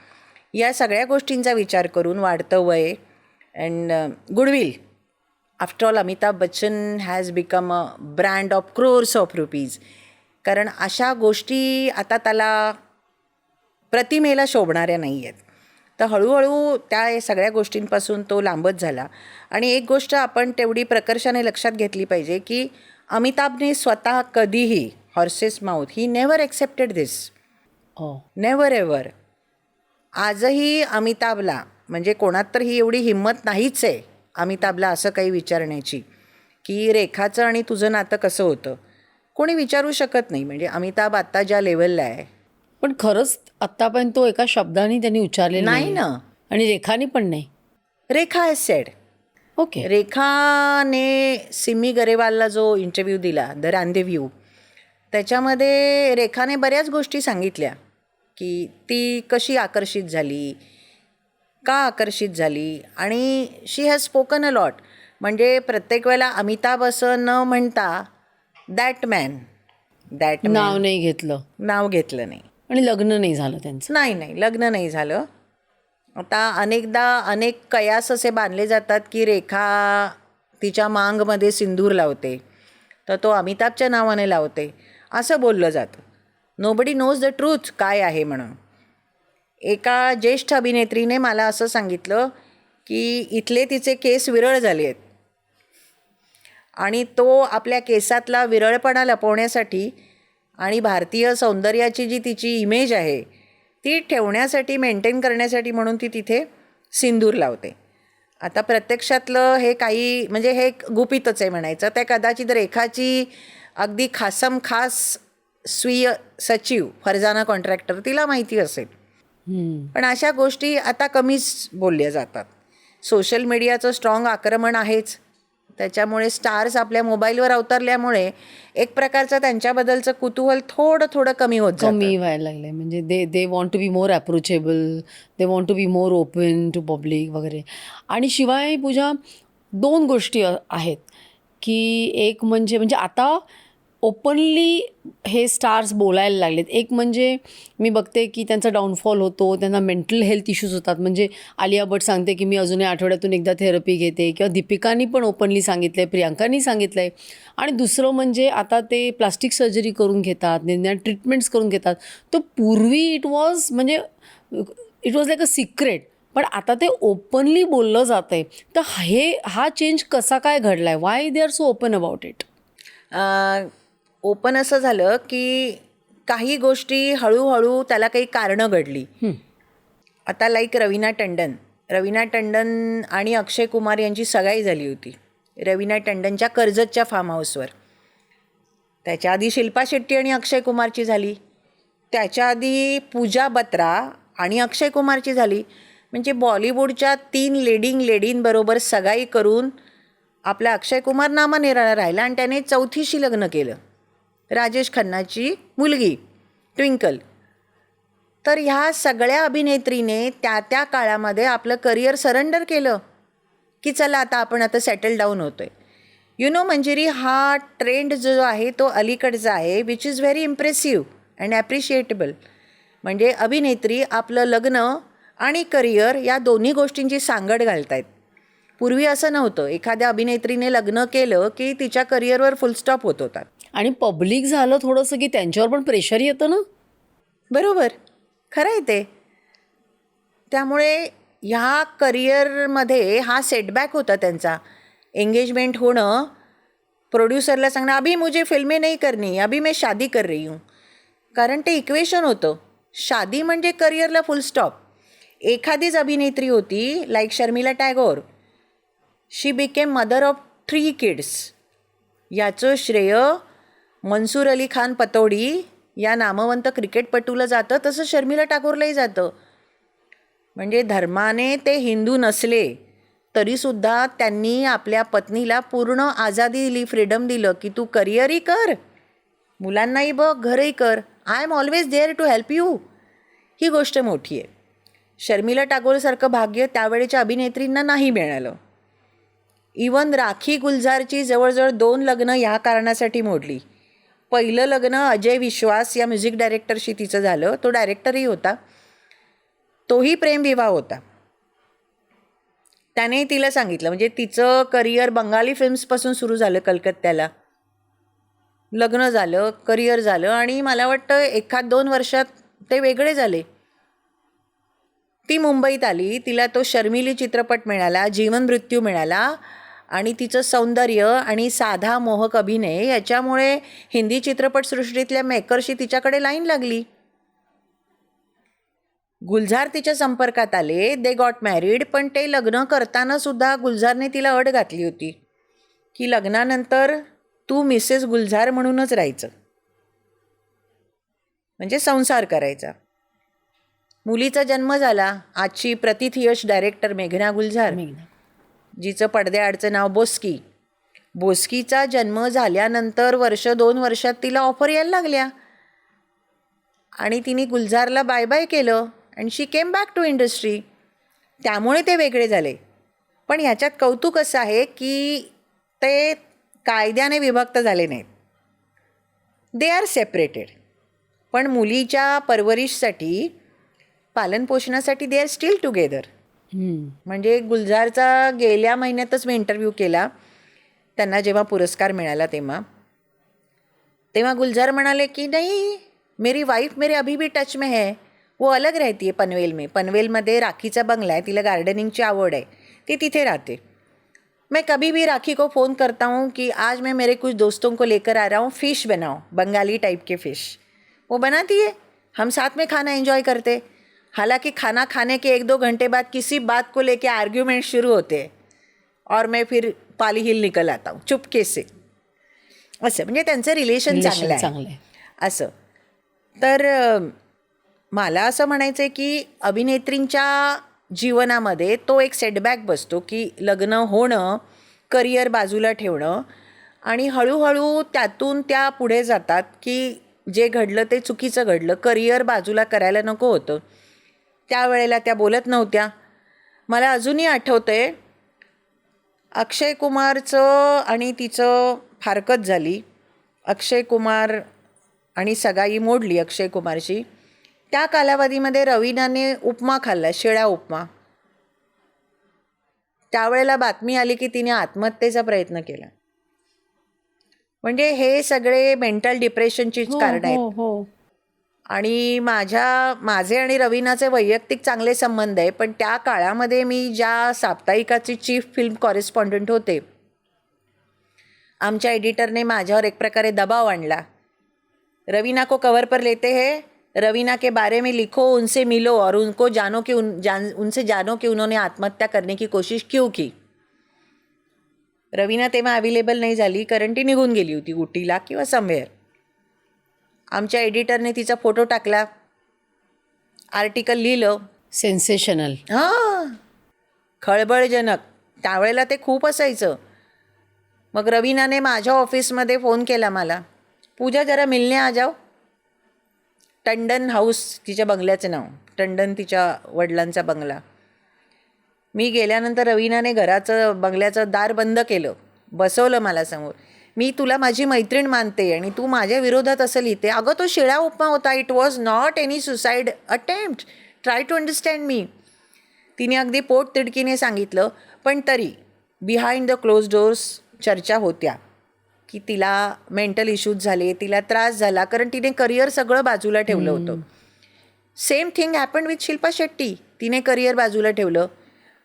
या सगळ्या गोष्टींचा विचार करून वाढतं वय and goodwill. After all Amitabh Bachchan has become a brand of crores of rupees. कारण अशा गोष्टी आता त्याला प्रतिमेला शोभणाऱ्या नाही आहेत. तर हळूहळू त्या सगळ्या गोष्टींपासून तो लांबच झाला. आणि एक गोष्ट आपण तेवढी प्रकर्षाने लक्षात घेतली पाहिजे की अमिताभने स्वतः कधीही हॉर्सेस माउथ, ही नेव्हर एक्सेप्टेड दिस. Never ever. आजही अमिताभला, म्हणजे कोणात तर ही एवढी हिंमत नाहीच आहे अमिताभला असं काही विचारण्याची की रेखाचं आणि तुझं नातं कसं होतं. कोणी विचारू शकत नाही. म्हणजे अमिताभ आत्ता ज्या लेवलला आहे. पण खरंच आत्तापर्यंत तो एका शब्दाने त्यांनी उच्चारलेला नाही ना. आणि रेखानी पण नाही. रेखा हॅज सेड. ओके. रेखाने सिमी गरेवालला जो इंटरव्ह्यू दिला, द रॅन्देव्ह्यू, त्याच्यामध्ये रेखाने बऱ्याच गोष्टी सांगितल्या की ती कशी आकर्षित झाली, का आकर्षित झाली. आणि शी हॅज स्पोकन अ लॉट. म्हणजे प्रत्येक वेळेला अमिताभ असं न म्हणता दॅट मॅन नाव नाही घेतलं, नाव घेतलं नाही. आणि लग्न नाही झालं त्यांचं. नाही, लग्न नाही झालं. आता अनेकदा अनेक कयास असे बांधले जातात की रेखा तिच्या मांगमध्ये सिंदूर लावते तर तो अमिताभच्या नावाने लावते असं बोललं जातं. नोबडी नोज द ट्रूथ काय आहे म्हणून. एका ज्येष्ठ अभिनेत्रीने मला असं सांगितलं की इथले तिचे केस विरळ झाले आहेत आणि तो आपल्या केसातला विरळपणा लपवण्यासाठी आणि भारतीय सौंदर्याची जी तिची इमेज आहे ती ठेवण्यासाठी, मेंटेन करण्यासाठी म्हणून ती तिथे सिंदूर लावते. आता प्रत्यक्षातलं हे काही, म्हणजे हे गुपितच आहे म्हणायचं. त्या कदाचित रेखाची अगदी खासम खास स्वीय सचिव फरजाना कॉन्ट्रॅक्टर तिला माहिती असेल. पण अशा गोष्टी आता कमीच बोलल्या जातात. सोशल मीडियाचं स्ट्रॉंग आक्रमण आहेच. त्याच्यामुळे स्टार्स आपल्या मोबाईलवर अवतरल्यामुळे एक प्रकारचं त्यांच्याबद्दलचं कुतूहल थोडं कमी व्हायला लागलं आहे. म्हणजे they want to be more approachable, they want to be more open to public वगैरे. आणि शिवाय पूजा 2 गोष्टी आहेत की एक म्हणजे आता ओपनली हे स्टार्स बोलायला लागलेत. एक म्हणजे मी बघते की त्यांचा डाऊनफॉल होतो, त्यांना मेंटल हेल्थ इश्यूज होतात. म्हणजे आलिया भट सांगते की मी अजूनही आठवड्यातून एकदा थेरपी घेते, किंवा दीपिकानी पण ओपनली सांगितलं आहे, प्रियांकानी सांगितलं आहे. आणि दुसरं म्हणजे आता ते प्लास्टिक सर्जरी करून घेतात, ट्रीटमेंट्स करून घेतात. तर पूर्वी it was like a secret, पण आता ते ओपनली बोललं जातं आहे. तर हा चेंज कसा काय घडला आहे? Y they are so open about it? Open असं झालं की काही गोष्टी हळूहळू त्याला काही कारणं घडली. आता लाईक रवीना टंडन आणि अक्षय कुमार यांची सगाई झाली होती रवीना टंडनच्या कर्जतच्या फार्म हाऊसवर. त्याच्या आधी शिल्पा शेट्टी आणि अक्षय कुमारची झाली. त्याच्या आधी पूजा बत्रा आणि अक्षय कुमारची झाली. म्हणजे बॉलिवूडच्या 3 लेडींबरोबर सगाई करून आपला अक्षय कुमार नामानिराळा राहिला आणि त्याने 4थीशी लग्न केलं, राजेश खन्नाची मुलगी ट्विंकल. तर ह्या सगळ्या अभिनेत्रीने त्या काळामध्ये आपलं करिअर सरेंडर केलं की चला आपण आता सेटल डाऊन होतो आहे. मंजिरी, हा ट्रेंड जो आहे तो अलीकडचा आहे, which is very impressive and appreciatable. म्हणजे अभिनेत्री आपलं लग्न आणि करिअर या दोन्ही गोष्टींची सांगड घालत आहेत. पूर्वी असं नव्हतं. एखाद्या अभिनेत्रीने लग्न केलं की तिच्या करिअरवर फुलस्टॉप होत होता. आणि पब्लिक झालं थोडंसं की त्यांच्यावर पण प्रेशर येतं ना. बरोबर, खरं आहे ते. त्यामुळे ह्या करिअरमध्ये हा सेटबॅक होता त्यांचा. एंगेजमेंट होणं, प्रोड्युसरला सांगणं अभी मुझे फिल्में नहीं करनी, अभी मैं शादी कर रही हूँ. कारण ते इक्वेशन होतं. शादी म्हणजे करिअरला फुल स्टॉप. एखादीच अभिनेत्री होती like Sharmila Tagore, she became mother of 3 kids. याचं श्रेय मनसूर अली खान पतौडी या नामवंत क्रिकेटपटूला जातं, तसं शर्मिला टागोरलाही जातं. म्हणजे धर्माने ते हिंदू नसले तरीसुद्धा त्यांनी आपल्या पत्नीला पूर्ण आझादी दिली, फ्रीडम दिलं की तू करिअरही कर, मुलांनाही बघ, घरही कर, I am always there to help you. ही गोष्ट मोठी आहे. शर्मिला टागोरसारखं भाग्य त्यावेळेच्या अभिनेत्रींना नाही मिळालं. इवन राखी गुलजारची जवळजवळ 2 लग्न ह्या कारणासाठी मोडली. पहिलं लग्न अजय विश्वास या म्युझिक डायरेक्टरशी तिचं झालं. तो डायरेक्टरही होता. तोही प्रेमविवाह होता. त्याने तिला सांगितलं, म्हणजे तिचं करिअर बंगाली फिल्म्सपासून सुरू झालं कलकत्त्याला. लग्न झालं, करिअर झालं आणि मला वाटतं 1-2 वर्षात ते वेगळे झाले. ती मुंबईत आली, तिला तो शर्मिली चित्रपट मिळाला, जीवन मृत्यू मिळाला आणि तिचं सौंदर्य आणि साधा मोहक अभिनय याच्यामुळे हिंदी चित्रपटसृष्टीतल्या मेकरशी तिच्याकडे लाईन लागली. गुलजार तिच्या संपर्कात आले, दे गॉट मॅरीड. पण ते लग्न करताना सुद्धा गुलजारने तिला अट घातली होती की लग्नानंतर तू मिसेस गुलजार म्हणूनच राहायचं, म्हणजे संसार करायचा. मुलीचा जन्म झाला. आजची प्रतिथ यश डायरेक्टर मेघना गुलजार, जिचं पडद्याआडचं नाव बोस्की. बोस्कीचा जन्म झाल्यानंतर 1-2 वर्षात तिला ऑफर यायला लागल्या आणि तिने गुलजारला बाय बाय केलं and she came back to industry. त्यामुळे ते वेगळे झाले. पण ह्याच्यात कौतुक असं आहे की ते कायद्याने विभक्त झाले नाहीत, दे आर सेपरेटेड. पण मुलीच्या परवरिशसाठी, पालनपोषणासाठी दे आर स्टील टुगेदर. म्हणजे गुलजारचा गेल्या महिन्यातच मी इंटरव्ह्यू केला त्यांना, जेव्हा पुरस्कार मिळाला तेव्हा गुलजार म्हणाले की नहीं, मेरी वाइफ मेरे अभी भी टच में है, वो अलग रहती है पनवेल में. पनवेलमध्ये राखीचा बंगला आहे, तिला गार्डनिंगची आवड आहे, ती तिथे राहते. मैं कभी भी राखी को फ़ोन करता हूँ कि आज मैं मेरे कुछ दोस्तों को लेकर आ रहा हूँ, फ़िश बनाओ, बंगाली टाइप के फ़िश. वो बनाती है, हम साथ में खाना एंजॉय करते. हालांकि खाना खाने के 1-2 घंटे बाद किसी बात को लेके आर्ग्यूमेंट शुरू होते हैं और मैं फिर पाली हिल निकल आता हूँ चुपके से. असं म्हणजे त्यांचं रिलेशन चांगलं आहे असं. तर मला असं म्हणायचं आहे की अभिनेत्रींच्या जीवनामध्ये तो एक सेटबॅक बसतो की लग्न होणं, करिअर बाजूला ठेवणं आणि हळूहळू त्यातून त्या पुढे जातात की जे घडलं ते चुकीचं घडलं, करिअर बाजूला करायला नको होतं. त्यावेळेला त्या बोलत नव्हत्या. मला अजूनही आठवतं आहे अक्षय कुमारचं आणि तिचं फारकत झाली. अक्षय कुमार आणि सगाई मोडली अक्षय कुमारची. त्या कालावधीमध्ये रवीनाने उपमा खाल्ला, शिळा उपमा. त्यावेळेला बातमी आली की तिने आत्महत्येचा प्रयत्न केला. म्हणजे हे सगळे मेंटल डिप्रेशनचीच कारणं आहेत. आणि माझे आणि रवीनाचे वैयक्तिक चांगले संबंध आहे, पण त्या काळामध्ये मी ज्या साप्ताहिकाची चीफ फिल्म कॉरेस्पॉन्डंट होते, आमच्या एडिटरने माझ्यावर एक प्रकारे दबाव आणला. रवीना को कवर पर लेते हैं, रवीना के बारे में लिखो, उनसे मिलो और उनको जानो कि उनसे जानो कि उन्होंने आत्महत्या करने की कोशिश क्यों की. रवीना तेव्हा अवेलेबल नाही झाली कारण ती निघून गेली होती उटीला किंवा समवेअर. आमच्या एडिटरने तिचा फोटो टाकला, आर्टिकल लिहिलं. सेन्सेशनल. हां, खळबळजनक. त्यावेळेला ते खूप असायचं. मग रवीनाने माझ्या ऑफिसमध्ये फोन केला मला, पूजा जरा मिलने आ जाओ. टंडन हाऊस तिच्या बंगल्याचं नाव, टंडन तिच्या वडिलांचा बंगला. मी गेल्यानंतर रवीनाने बंगल्याचं दार बंद केलं, बसवलं मला समोर. मी तुला माझी मैत्रीण मानते आणि तू माझ्या विरोधात असं लिहिते. अगं तो शिळा उपमा होता, it was not any suicide attempt, try to understand me. तिने अगदी पोट तिडकीने सांगितलं. पण तरी बिहाइंड द क्लोज डोर्स चर्चा होत्या की तिला मेंटल इश्यूज झाले, तिला त्रास झाला, कारण तिने करिअर सगळं बाजूला ठेवलं होतं. Same thing happen with Shilpa Shetty. तिने करिअर बाजूला ठेवलं,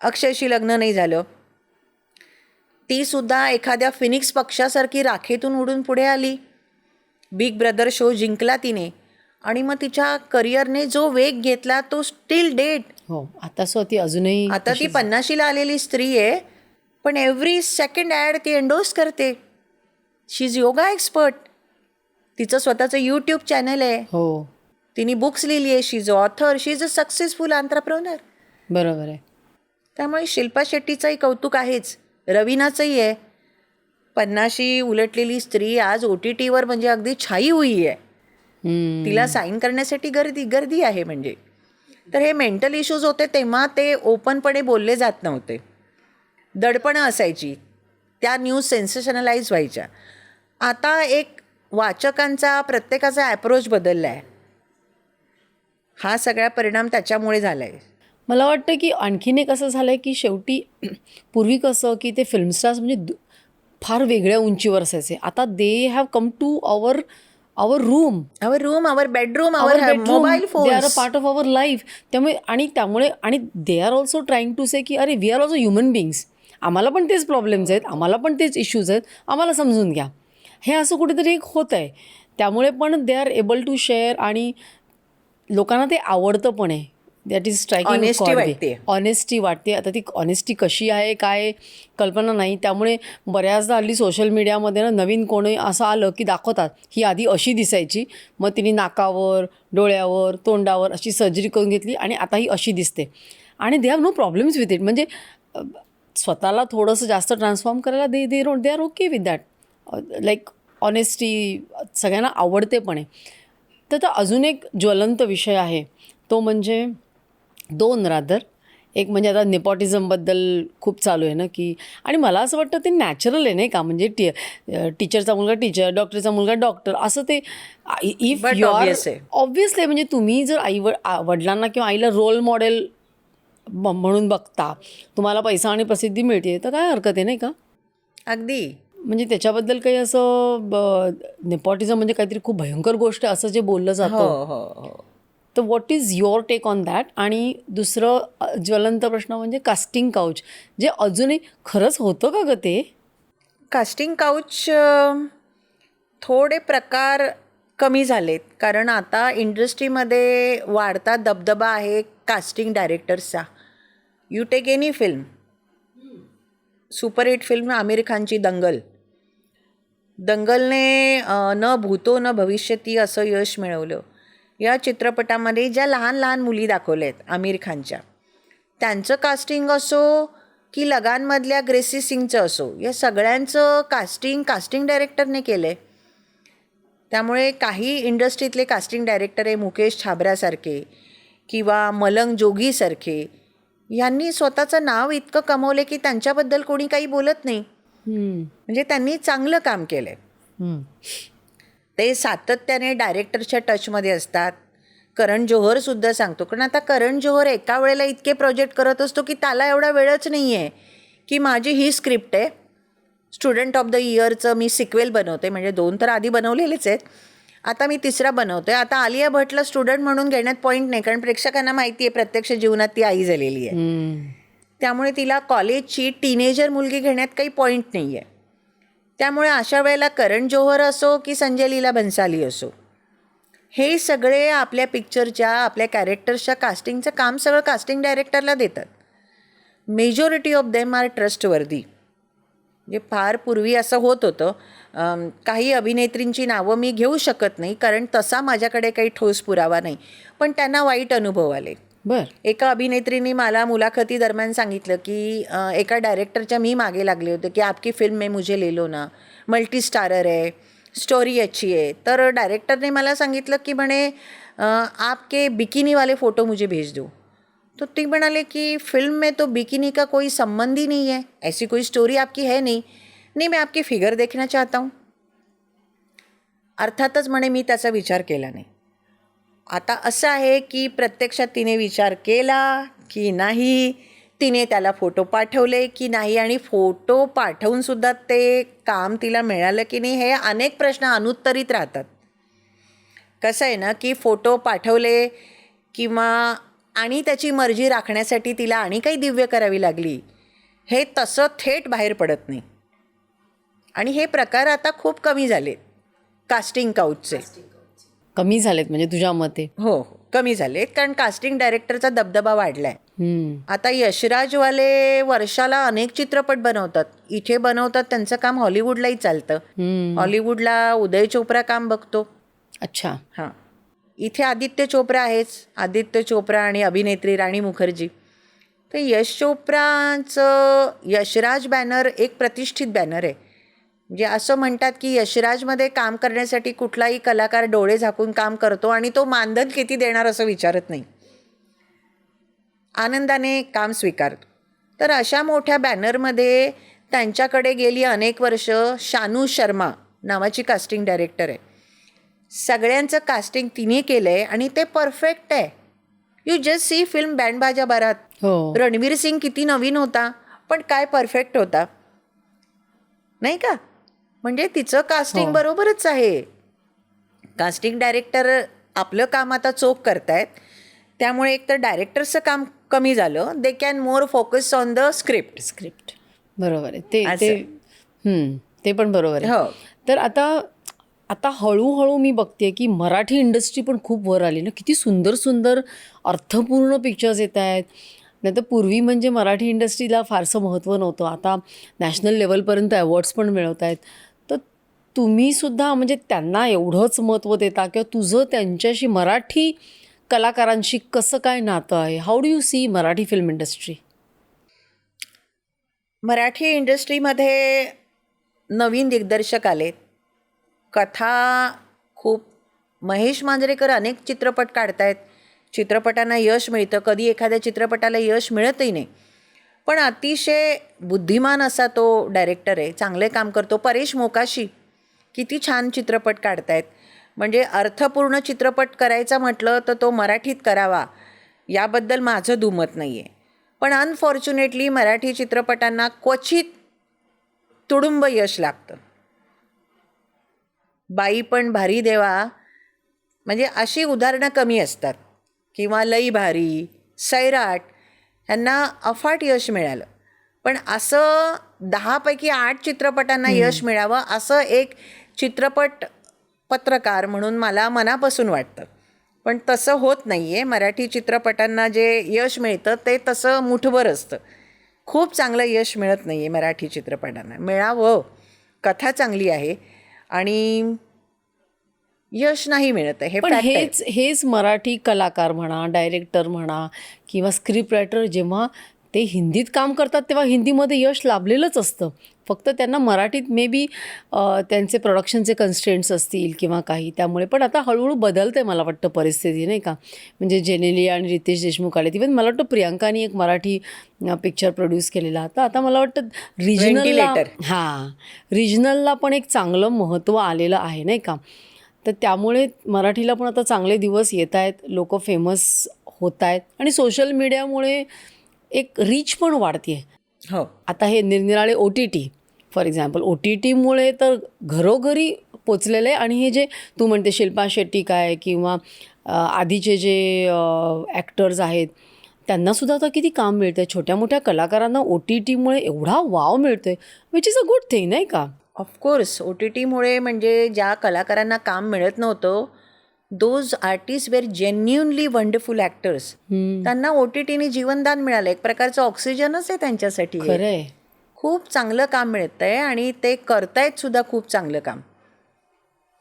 अक्षयशी लग्न नाही झालं, ती सुद्धा एखाद्या फिनिक्स पक्षासारखी राखेतून उडून पुढे आली. बिग ब्रदर शो जिंकला तिने आणि मग तिच्या करिअरने जो वेग घेतला तो स्टील डेट. हो, आता ती अजूनही आता ती 50शीला आलेली स्त्री आहे, पण एव्हरी सेकंड ॲड ती एंडोर्स करते. शी इज योगा एक्सपर्ट. तिचं स्वतःचं यूट्यूब चॅनल आहे. हो, तिने बुक्स लिहिली आहे. She is author. She is a successful entrepreneur. बरोबर आहे. त्यामुळे शिल्पा शेट्टीचंही कौतुक आहेच, रवीनाचंही आहे. 50शी उलटलेली स्त्री आज OTTवर म्हणजे अगदी छाई हुई आहे. तिला साईन करण्यासाठी गर्दी आहे म्हणजे. तर हे मेंटल इश्यूज होते तेव्हा ते ओपनपणे बोलले जात नव्हते, दडपणं असायची, त्या न्यूज सेन्सेशनलाइज व्हायच्या. आता एक वाचकांचा, प्रत्येकाचा ॲप्रोच बदलला आहे. हा सगळा परिणाम त्याच्यामुळे झाला आहे. मला वाटतं की आणखीन एक असं झालं आहे की शेवटी पूर्वी कसं की ते फिल्म स्टार्स म्हणजे फार वेगळ्या उंचीवर असायचे. आता they have come to our room, our bedroom, our mobile phone, they are a part of our life. त्यामुळे आणि they are also trying to say की अरे we are also human beings, आम्हाला पण तेच प्रॉब्लेम्स आहेत, आम्हाला पण तेच इश्यूज आहेत, आम्हाला समजून घ्या. हे असं कुठेतरी एक होत आहे. त्यामुळे पण they are able to share आणि लोकांना ते आवडतं पण आहे. That is striking. ऑनेस्टी वाटते. आता ती ऑनेस्टी कशी आहे काय कल्पना नाही. त्यामुळे बऱ्याचदा हल्ली सोशल मीडियामध्ये ना नवीन कोणी असं आलं की दाखवतात ही आधी अशी दिसायची, मग तिने नाकावर, डोळ्यावर, तोंडावर अशी सर्जरी करून घेतली आणि आता ही अशी दिसते आणि they have no problems with it. म्हणजे स्वतःला थोडंसं जास्त ट्रान्सफॉर्म करायला they are okay with that. Like honesty सगळ्यांना आवडते पण आहे. तर अजून एक ज्वलंत विषय आहे तो म्हणजे एक म्हणजे आता नेपॉटिझमबद्दल खूप चालू आहे ना की, आणि मला असं वाटतं ते नॅचरल आहे नाही का. म्हणजे टीचरचा मुलगा टीचर, डॉक्टरचा मुलगा डॉक्टर, असं ते इफ यू आर ऑब्व्हियसली. म्हणजे तुम्ही जर वडिलांना किंवा आईला रोल मॉडेल म्हणून बघता, तुम्हाला पैसा आणि प्रसिद्धी मिळते, तर काय हरकत आहे नाही का. अगदी. म्हणजे त्याच्याबद्दल काही असं नेपॉटिझम म्हणजे काहीतरी खूप भयंकर गोष्ट आहे असं जे बोललं जातं. तर what is your take on that. आणि दुसरं ज्वलंत प्रश्न म्हणजे कास्टिंग काउच, जे अजूनही खरंच होतं का गं ते. कास्टिंग काउच थोडे प्रकार कमी झालेत, कारण आता इंडस्ट्रीमध्ये वाढता दबदबा आहे कास्टिंग डायरेक्टर्सचा. You take any film, superhit film Aamir खानची दंगलने न भूतो न भविष्यती असं यश मिळवलं. या चित्रपटामध्ये ज्या लहान लहान मुली दाखवल्या आहेत आमिर खानच्या, त्यांचं कास्टिंग असो की लगानमधल्या ग्रेसी सिंगचं असो, या सगळ्यांचं कास्टिंग डायरेक्टरने केलं आहे. त्यामुळे काही इंडस्ट्रीतले कास्टिंग डायरेक्टर आहे मुकेश छाबऱ्यासारखे किंवा मलंग जोगीसारखे, यांनी स्वतःचं नाव इतकं कमवले की त्यांच्याबद्दल कोणी काही बोलत नाही. म्हणजे त्यांनी चांगलं काम केलं आहे. ते सातत्याने डायरेक्टरच्या टचमध्ये असतात. करण जोहरसुद्धा सांगतो, कारण आता करण जोहर एका वेळेला इतके प्रोजेक्ट करत असतो की त्याला एवढा वेळच नाही आहे की माझी ही स्क्रिप्ट आहे, स्टुडंट ऑफ द इयरचं मी सिक्वेल बनवते, म्हणजे 2 तर आधी बनवलेलेच आहेत, आता मी 3रा बनवतो आहे. आता आलिया भटला स्टुडंट म्हणून घेण्यात पॉईंट नाही, कारण प्रेक्षकांना माहिती आहे प्रत्यक्ष जीवनात ती आई झालेली आहे. त्यामुळे तिला कॉलेजची टीनेजर मुलगी घेण्यात काही पॉईंट नाही आहे. त्यामुळे अशा वेळेला करण जोहर असो की संजय लीला भन्साली असो, हे सगळे आपल्या पिक्चरच्या, आपल्या कॅरेक्टर्सच्या कास्टिंगचं काम सगळं कास्टिंग डायरेक्टरला देतात. Majority of them are trustworthy. म्हणजे फार पूर्वी असं होत होतं, काही अभिनेत्रींची नावं मी घेऊ शकत नाही कारण तसा माझ्याकडे काही ठोस पुरावा नाही, पण त्यांना वाईट अनुभव आले. एका अभिनेत्रीने मला मुलाखती दरम्यान सांगितलं की एका डायरेक्टरच्या मी मागे लागले होते की आपकी फिल्म में मुझे ले लो ना, मल्टी स्टारर आहे, स्टोरी अच्छी आहे. तर डायरेक्टरने मला सांगितलं की म्हणे आपके बिकिनी वाले फ़ोटो मुझे भेज दो. तो ती म्हणाले की फिल्म में तो बिकिनी का कोई संबंध ही नहीं है, ऐसी कोई स्टोरी आपकी है नहीं. नहीं, मैं आपकी फिगर देखना चाहता हूँ. अर्थातच म्हणे मी त्याचा विचार केला नाही. आता असं आहे की प्रत्यक्षात तिने विचार केला की नाही, तिने त्याला फोटो पाठवले की नाही आणि फोटो पाठवूनसुद्धा ते काम तिला मिळालं की नाही, हे अनेक प्रश्न अनुत्तरित राहतात. कसं आहे ना की फोटो पाठवले किंवा आणि त्याची मर्जी राखण्यासाठी तिला आणि काही दिव्य करावी लागली, हे तसं थेट बाहेर पडत नाही. आणि हे प्रकार आता खूप कमी झालेत कास्टिंग काउचचे. कमी झालेत म्हणजे तुझ्या मते? हो, कमी झालेत, कारण कास्टिंग डायरेक्टरचा दबदबा वाढला आहे. आता यशराजवाले वर्षाला अनेक चित्रपट बनवतात. इथे बनवतात, त्यांचं काम हॉलिवूडलाही चालतं. हॉलिवूडला उदय चोप्रा काम बघतो. अच्छा. हां, इथे आदित्य चोप्रा आहेच. आदित्य चोप्रा आणि अभिनेत्री राणी मुखर्जी. तर यश चोप्राचं यशराज बॅनर एक प्रतिष्ठित बॅनर आहे. म्हणजे असं म्हणतात की यशराजमध्ये काम करण्यासाठी कुठलाही कलाकार डोळे झाकून काम करतो आणि तो मानधन किती देणार असं विचारत नाही, आनंदाने काम स्वीकारतो. तर अशा मोठ्या बॅनरमध्ये त्यांच्याकडे गेली अनेक वर्ष शानू शर्मा नावाची कास्टिंग डायरेक्टर आहे. सगळ्यांचं कास्टिंग तिने केलं आहे आणि ते परफेक्ट आहे. You just see film band बाजा बारात. हो. रणवीर सिंग किती नवीन होता, पण काय परफेक्ट होता, नाही का? म्हणजे तिचं कास्टिंग बरोबरच आहे. कास्टिंग डायरेक्टर आपलं काम आता चोख करतायत, त्यामुळे एकतर डायरेक्टरचं काम कमी झालं. They can more focus on the script. बरोबर आहे. ते पण बरोबर आहे. हो. तर आता हळूहळू मी बघते की मराठी इंडस्ट्री पण खूप वर आली ना. किती सुंदर सुंदर अर्थपूर्ण पिक्चर्स येत आहेत. नाही तर पूर्वी म्हणजे मराठी इंडस्ट्रीला फारसं महत्त्व नव्हतं. आता नॅशनल लेवलपर्यंत अवॉर्ड्स पण मिळवत आहेत. तर तुम्हीसुद्धा म्हणजे त्यांना एवढंच महत्त्व देता किंवा तुझं त्यांच्याशी मराठी कलाकारांशी कसं काय नातं आहे? How do you see Marathi film industry? Marathi इंडस्ट्रीमध्ये नवीन दिग्दर्शक आलेत. कथा खूप, महेश मांजरेकर अनेक चित्रपट काढतायत. चित्रपटांना यश मिळतं, कधी एखाद्या चित्रपटाला यश मिळतही नाही, पण अतिशय बुद्धिमान असा तो डायरेक्टर आहे, चांगले काम करतो. परेश मोकाशी किती छान चित्रपट काढतायत. म्हणजे अर्थपूर्ण चित्रपट करायचा म्हटलं तर तो मराठीत करावा, याबद्दल माझं दुमत नाही आहे. पण अनफॉर्च्युनेटली मराठी चित्रपटांना क्वचित तुडुंब यश लागतं. बाई पण भारी देवा, म्हणजे अशी उदाहरणं कमी असतात. किंवा लई भारी, सैराट, ह्यांना अफाट यश मिळालं. पण असं 10 पैकी 8 चित्रपटांना यश मिळावं असं एक चित्रपट पत्रकार म्हणून मला मनापासून वाटतं. पण तसं होत नाही आहे. मराठी चित्रपटांना जे यश मिळतं ते तसं मुठभर असतं. खूप चांगलं यश मिळत नाही आहे मराठी चित्रपटांना. मिळावं, कथा चांगली आहे आणि यश नाही मिळत आहे, हे पण फॅक्ट आहे. हेच मराठी कलाकार म्हणा, डायरेक्टर म्हणा किंवा स्क्रिप्ट रायटर जेव्हा ते हिंदीत काम करतात तेव्हा हिंदीमध्ये यश लाभलेलंच असतं. फक्त त्यांना मराठीत मे बी त्यांचे प्रोडक्शनचे कन्स्ट्रेंट्स असतील किंवा काही, त्यामुळे. पण आता हळूहळू बदलते मला वाटतं परिस्थिती, नाही का? म्हणजे जेनेलिया आणि रितेश देशमुख आले. इव्हन मला वाटतं प्रियांकानी एक मराठी पिक्चर प्रोड्यूस केलेला. आता मला वाटतं रिजनलला पण एक चांगलं महत्त्व आलेलं आहे, नाही का? तर त्यामुळे मराठीला पण आता चांगले दिवस येत आहेत, लोक फेमस होत आहेत आणि सोशल मीडियामुळे एक रीच पण वाढते आहे. हो. आता हे निरनिराळे OTT फॉर एक्झाम्पल, OTTमुळे तर घरोघरी पोचलेलं आहे. आणि हे जे तू म्हणते शिल्पा शेट्टी काय किंवा आधीचे जे ॲक्टर्स आहेत त्यांनासुद्धा आता किती काम मिळतं आहे. छोट्या मोठ्या कलाकारांना OTTमुळे एवढा वाव मिळतो आहे, which is a good thing, नाही का? ऑफकोर्स OTTमुळे म्हणजे ज्या कलाकारांना काम मिळत नव्हतं, those artist were genuinely wonderful actors. त्यांना OTTने जीवनदान मिळालं. एक प्रकारचं ऑक्सिजनच आहे त्यांच्यासाठी. खरं आहे. खूप चांगलं काम मिळतं आहे आणि ते करतायत सुद्धा खूप चांगलं काम,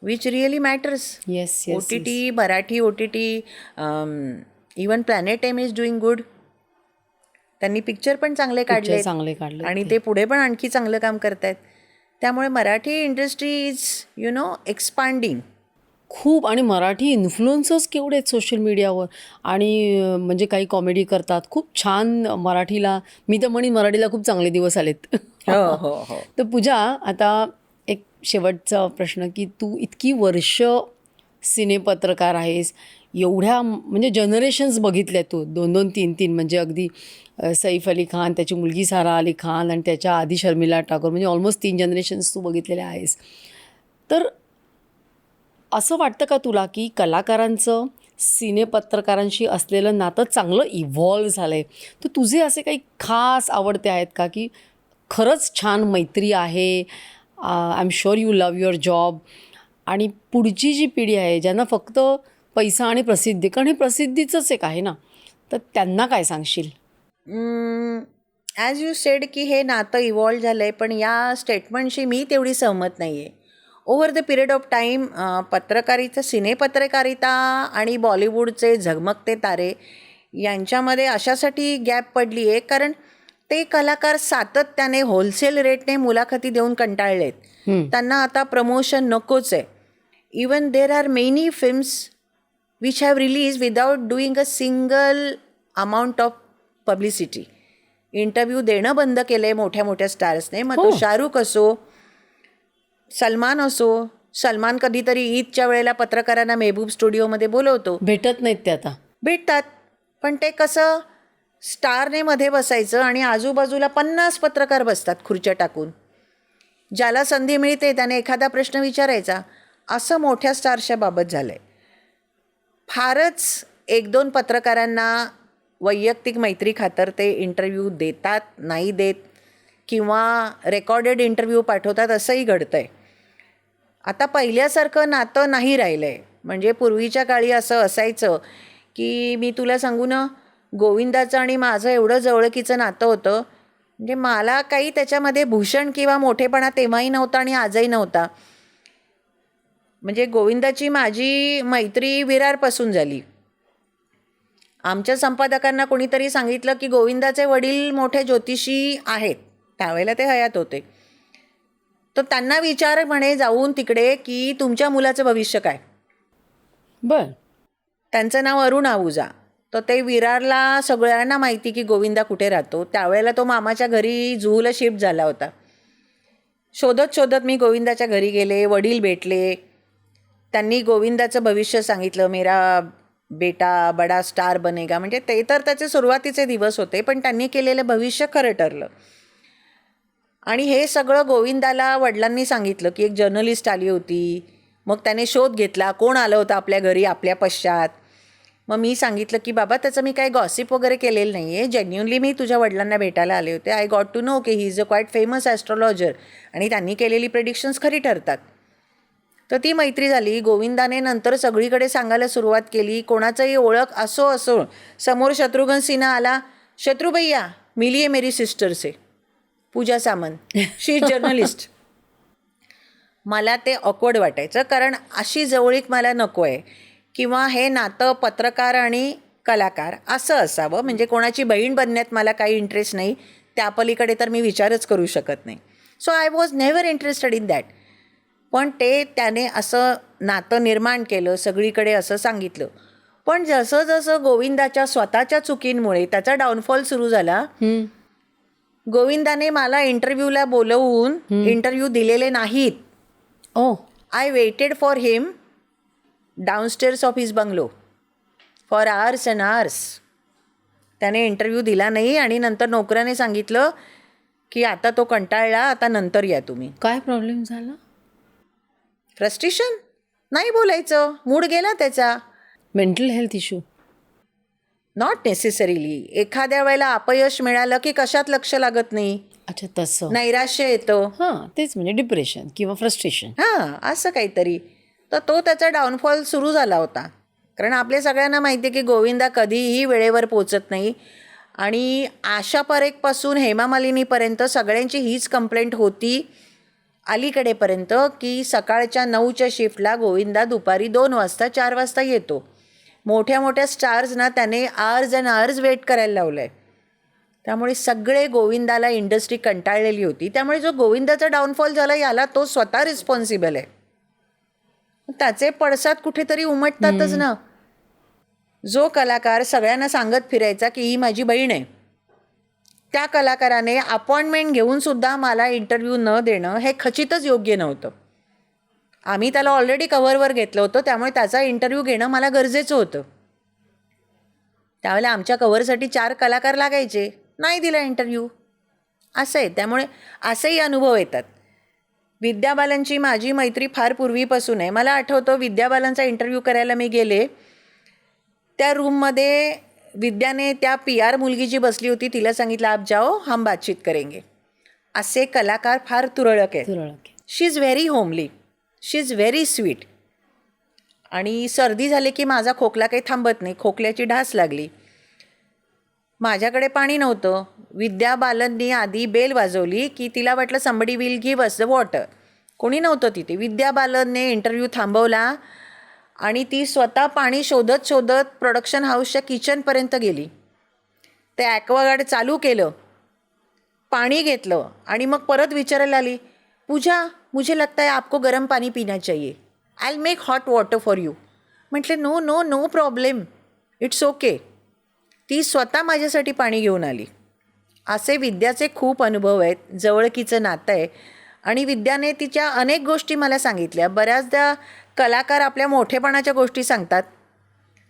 which really matters. Yes. OTT, Marathi OTT, even planet M is doing good. त्यांनी पिक्चर पण चांगले काढले आणि ते पुढे पण आणखी चांगलं काम करतायत. त्यामुळे मराठी इंडस्ट्री इज एक्सपांडिंग खूप. आणि मराठी इन्फ्लुएन्सर्स केवढे आहेत सोशल मीडियावर. आणि म्हणजे काही कॉमेडी करतात, खूप छान. मराठीला मी तर म्हणेन मराठीला खूप चांगले दिवस आलेत. हो. तर पूजा, आता एक शेवटचा प्रश्न की तू इतकी वर्ष सिनेपत्रकार आहेस, एवढ्या म्हणजे जनरेशन्स बघितल्या तू 2-2, 3-3 म्हणजे अगदी सैफ अली खान, त्याची मुलगी सारा अली खान आणि त्याच्या आधी शर्मिला टागोर, म्हणजे ऑलमोस्ट 3 जनरेशन्स तू बघितलेल्या आहेस. तर असं वाटतं का तुला की कलाकारांचं सिनेपत्रकारांशी असलेलं नातं चांगलं इव्हॉल्व झालं आहे? तर तुझे असे काही खास आवडते आहेत का की खरंच छान मैत्री आहे, I am sure you love your job, आणि पुढची जी पिढी आहे ज्यांना फक्त पैसा आणि प्रसिद्धी, कारण हे प्रसिद्धीचंच एक आहे ना, तर त्यांना काय सांगशील? ॲज यू सेड की हे नातं इव्हॉल्व झालं आहे, पण या स्टेटमेंटशी मी तेवढी सहमत नाही आहे. Over the period of time सिनेपत्रकारिता आणि बॉलिवूडचे झगमगते तारे यांच्यामध्ये अशासाठी गॅप पडली आहे, कारण ते कलाकार सातत्याने होलसेल रेटने मुलाखती देऊन कंटाळलेत. त्यांना आता प्रमोशन नकोच आहे. Even there are many films which have release without doing a single amount of publicity. Interview देणं बंद केलं आहे मोठ्या मोठ्या स्टार्सने. मग तो शाहरुख असो, सलमान असो. सलमान कधीतरी ईदच्या वेळेला पत्रकारांना मेहबूब स्टुडिओमध्ये बोलवतो. भेटत नाहीत ते आता. भेटतात, पण ते कसं स्टारने मध्ये बसायचं आणि आजूबाजूला 50 पत्रकार बसतात खुर्च्या टाकून. ज्याला संधी मिळते त्याने एखादा प्रश्न विचारायचा. असं मोठ्या स्टारच्या बाबत झालं आहे. फारच 1-2 पत्रकारांना वैयक्तिक मैत्री खातर ते इंटरव्ह्यू देतात, नाही देत, किंवा रेकॉर्डेड इंटरव्ह्यू पाठवतात, असंही घडतं आहे. आता पहिल्यासारखं नातं नाही राहिलं आहे. म्हणजे पूर्वीच्या काळी असं असायचं की मी तुला सांगू ना, गोविंदाचं आणि माझं एवढं जवळकीचं नातं होतं, म्हणजे मला काही त्याच्यामध्ये भूषण किंवा मोठेपणा तेव्हाही नव्हता आणि आजही नव्हता. म्हणजे गोविंदाची माझी मैत्री विरारपासून झाली. आमच्या संपादकांना कोणीतरी सांगितलं की गोविंदाचे वडील मोठे ज्योतिषी आहेत, त्यावेळेला ते हयात होते. तर त्यांना विचार म्हणे जाऊन तिकडे की तुमच्या मुलाचं भविष्य काय. बरं. त्यांचं नाव अरुण आहुजा. तर ते विरारला सगळ्यांना माहिती की गोविंदा कुठे राहतो. त्यावेळेला तो मामाच्या घरी जुहूला शिफ्ट झाला होता. शोधत शोधत मी गोविंदाच्या घरी गेले, वडील भेटले. त्यांनी गोविंदाचं भविष्य सांगितलं. मेरा बेटा बडा स्टार बनेगा. म्हणजे ते तर त्याचे सुरुवातीचे दिवस होते, पण त्यांनी केलेलं भविष्य खरं ठरलं. आणि हे सगळं गोविंदाला वडिलांनी सांगितलं की एक जर्नलिस्ट आली होती. मग त्याने शोध घेतला, कोण आलं होतं आपल्या घरी आपल्या पश्चात. मग मी सांगितलं की बाबा त्याचं मी काही गॉसिप वगैरे केलेलं नाही आहे, जेन्युनली मी तुझ्या वडिलांना भेटायला आले होते. आय गॉट टू नो की he is a quiet famous astrologer आणि त्यांनी केलेली प्रेडिक्शन्स खरी ठरतात. तर ती मैत्री झाली. गोविंदाने नंतर सगळीकडे सांगायला सुरुवात केली. कोणाचंही ओळख असो असो, समोर शत्रुघ्न सिन्हा आला, शत्रू भैया मिलिये मेरी सिस्टर से, Pooja Samant, she is journalist. मला ते ऑकवर्ड वाटायचं, कारण अशी जवळीक मला नको आहे. किंवा हे नातं पत्रकार आणि कलाकार असं असावं. म्हणजे कोणाची बहीण बनण्यात मला काही इंटरेस्ट नाही, त्या पलीकडे तर मी विचारच करू शकत नाही. So I was never interested in that. पण त्याने असं नातं निर्माण केलं, सगळीकडे असं सांगितलं. पण जसं जसं गोविंदाच्या स्वतःच्या चुकींमुळे त्याचा डाऊनफॉल सुरू झाला, गोविंदाने मला इंटरव्ह्यूला बोलवून इंटरव्ह्यू दिलेले नाहीत. I waited for him downstairs of his bungalow for hours and hours. त्याने इंटरव्ह्यू दिला नाही आणि नंतर नोकराने सांगितलं की आता तो कंटाळला, आता नंतर या तुम्ही. काय प्रॉब्लेम झाला? फ्रस्ट्रेशन, नाही बोलायचं, मूड गेला त्याचा. Mental health issue? Not necessarily. एखाद्या वेळेला अपयश मिळालं की कशात लक्ष लागत नाही. अच्छा, तसं. नैराश्य येतं. हां, तेच म्हणजे डिप्रेशन किंवा फ्रस्ट्रेशन. हां, असं काहीतरी. तर तो त्याचा डाऊनफॉल सुरू झाला होता. कारण आपल्या सगळ्यांना माहिती आहे की गोविंदा कधीही वेळेवर पोचत नाही. आणि आशा परेखपासून हेमा मालिनीपर्यंत सगळ्यांची हीच कंप्लेंट होती अलीकडेपर्यंत की सकाळच्या 9च्या शिफ्टला गोविंदा दुपारी 2 वाजता 4 वाजता येतो. मोठ्या मोठ्या स्टार्सना त्याने आवर्स अँड आवर्स वेट करायला लावलं आहे. त्यामुळे सगळे गोविंदाला इंडस्ट्री कंटाळलेली होती. त्यामुळे जो गोविंदाचा डाऊनफॉल झाला याला तो स्वतः रिस्पॉन्सिबल आहे. त्याचे पडसाद कुठेतरी उमटतातच ना. जो कलाकार सगळ्यांना सांगत फिरायचा की ही माझी बहीण आहे, त्या कलाकाराने अपॉइंटमेंट घेऊन सुद्धा मला इंटरव्ह्यू न देणं हे खचितच योग्य नव्हतं. आम्ही त्याला ऑलरेडी कव्हरवर घेतलं होतं, त्यामुळे त्याचा इंटरव्ह्यू घेणं मला गरजेचं होतं. त्यावेळेला आमच्या कव्हरसाठी 4 कलाकार लागायचे, नाही दिला इंटरव्ह्यू. असं आहे. त्यामुळे असेही अनुभव येतात. विद्या बालनची माझी मैत्री फार पूर्वीपासून आहे. मला आठवतं विद्या बालनचा इंटरव्ह्यू करायला मी गेले, त्या रूममध्ये विद्याने त्या PR मुलगी जी बसली होती तिला सांगितलं, आप जाओ हम बातचीत करेंगे. असे कलाकार फार तुरळक आहेत. She is very homely, she is very sweet. आणि सर्दी झाली की माझा खोकला काही थांबत नाही, खोकल्याची ढास लागली. माझ्याकडे पाणी नव्हतं. विद्या बालननी आधी बेल वाजवली की तिला वाटलं somebody will give us the water. कोणी नव्हतं तिथे. विद्या बालनने इंटरव्ह्यू थांबवला आणि ती स्वतः पाणी शोधत शोधत प्रोडक्शन हाऊसच्या किचनपर्यंत गेली. ते ॲक्वागार्ड चालू केलं, पाणी घेतलं आणि मग परत विचारायला आली, पूजा मुझे लगता है आपको गरम पानी पीना चाहिए, I will make hot water for you. म्हटले no no no problem, it's okay. ती स्वतः माझ्यासाठी पाणी घेऊन आली. असे विद्याचे खूप अनुभव आहेत. जवळकीचं नातं आहे. आणि विद्याने तिच्या अनेक गोष्टी मला सांगितल्या. बऱ्याचदा कलाकार आपल्या मोठेपणाच्या गोष्टी सांगतात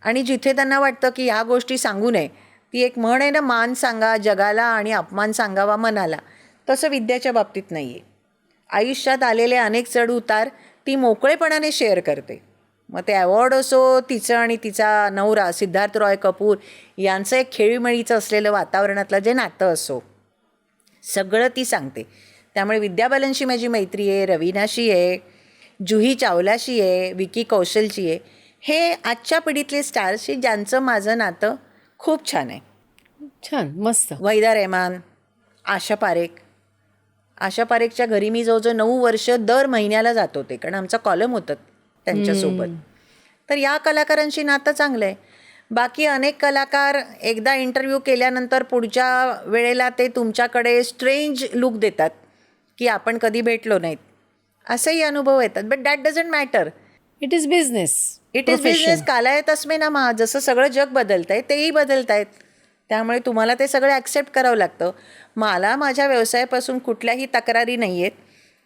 आणि जिथे त्यांना वाटतं की ह्या गोष्टी सांगू नये, ती एक म्हण आहे ना, मान सांगा जगाला आणि अपमान सांगावा मनाला, तसं विद्याच्या बाबतीत नाही आहे. आयुष्यात आलेले अनेक चढ उतार ती मोकळेपणाने शेअर करते. मग ते अवॉर्ड असो, तिचं आणि तिचा नवरा सिद्धार्थ रॉय कपूर यांचं एक खेळीमेळीचं असलेलं वातावरणातलं जे नातं असो, सगळं ती सांगते. त्यामुळे विद्या बालनशी माझी मैत्री आहे, रवीनाशी आहे, जुही चावलाशी आहे, विकी कौशलची आहे. हे आजच्या पिढीतले स्टार्सशी ज्यांचं माझं नातं खूप छान आहे. छान, मस्त. वहिदा रेहमान, आशा पारेख. आशा पारेखच्या घरी मी जवळजवळ 9 वर्ष दर महिन्याला जात होते, कारण आमचा कॉलम होतं त्यांच्यासोबत. तर या कलाकारांशी नातं चांगलं आहे. बाकी अनेक कलाकार एकदा इंटरव्ह्यू केल्यानंतर पुढच्या वेळेला ते तुमच्याकडे स्ट्रेंज लुक देतात की आपण कधी भेटलो नाहीत. असेही अनुभव येतात. But that doesn't matter. It is business. It is business. कालाय तस्मे ना मा. जसं सगळं जग बदलत आहे तेही बदलत आहेत. त्यामुळे तुम्हाला ते सगळं ॲक्सेप्ट करावं लागतं. मला माझ्या व्यवसायापासून कुठल्याही तक्रारी नाही आहेत.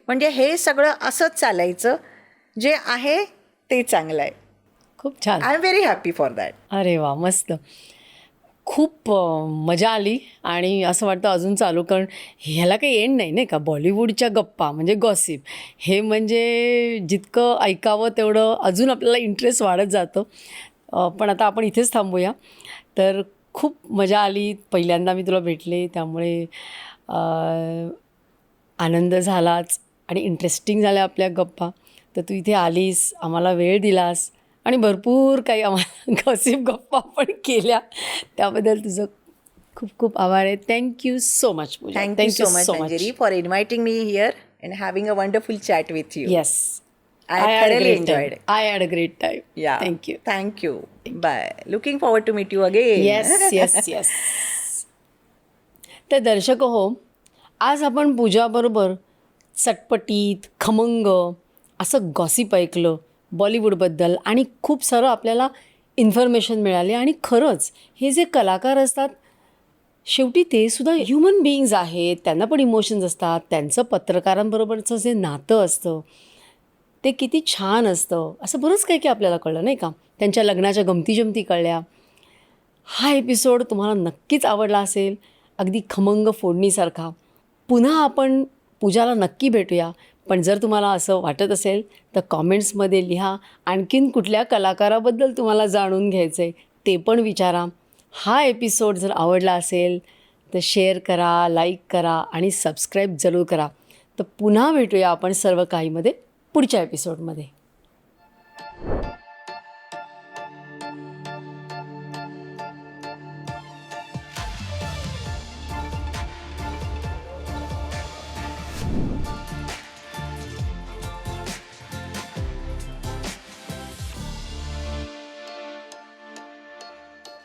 म्हणजे हे सगळं असंच चालायचं. जे आहे ते चांगलं आहे. खूप छान. I am very happy for that. अरे वा, मस्त. खूप मजा आली आणि असं वाटतं अजून चालू, कारण ह्याला काही एंड नाही, नाही का. बॉलिवूडच्या गप्पा म्हणजे गॉसिप, हे म्हणजे जितकं ऐकावं तेवढं अजून आपल्याला इंटरेस्ट वाढत जातं. पण आता आपण इथेच थांबूया. तर खूप मजा आली. पहिल्यांदा मी तुला भेटले, त्यामुळे आनंद झालाच आणि इंटरेस्टिंग झाल्या आपल्या गप्पा. तर तू इथे आलीस, आम्हाला वेळ दिलास आणि भरपूर काही आम्हाला गॉसिप गप्पा पण केल्या. त्याबद्दल तुझं खूप खूप आभार आहे. Thank you so much Pooja. Thank you so much Anjali for inviting me here and having a wonderful chat with you. Yes, I thoroughly enjoyed it. I had a great time. Yeah. Thank you. Thank you. Bye. Looking forward to meet you again. Yes. तर दर्शक हो, आज आपण पूजाबरोबर चटपटीत खमंग असं गॉसिप ऐकलं बॉलिवूडबद्दल आणि खूप सारं आपल्याला इन्फॉर्मेशन मिळाली. आणि खरंच हे जे कलाकार असतात, शेवटी ते सुद्धा ह्युमन बिईंग्ज आहेत. त्यांना पण इमोशन्स असतात. त्यांचं पत्रकारांबरोबरचं जे नातं असतं ते किती छान असतं. असं बरंच काही आपल्याला कळलं, नाही का. त्यांच्या लग्नाच्या गमती कळल्या. हा एपिसोड तुम्हाला नक्कीच आवडला असेल, अगदी खमंग फोडणीसारखा. पुन्हा आपण पूजाला नक्की भेटूया. पण जर तुम्हाला असं वाटत असेल तर कॉमेंट्समध्ये लिहा. आणखीन कुठल्या कलाकाराबद्दल तुम्हाला जाणून घ्यायचं आहे ते पण विचारा. हा एपिसोड जर आवडला असेल तर शेअर करा, लाईक करा आणि सबस्क्राईब जरूर करा. तर पुन्हा भेटूया आपण सर्व काहीमध्ये पुढच्या एपिसोडमध्ये.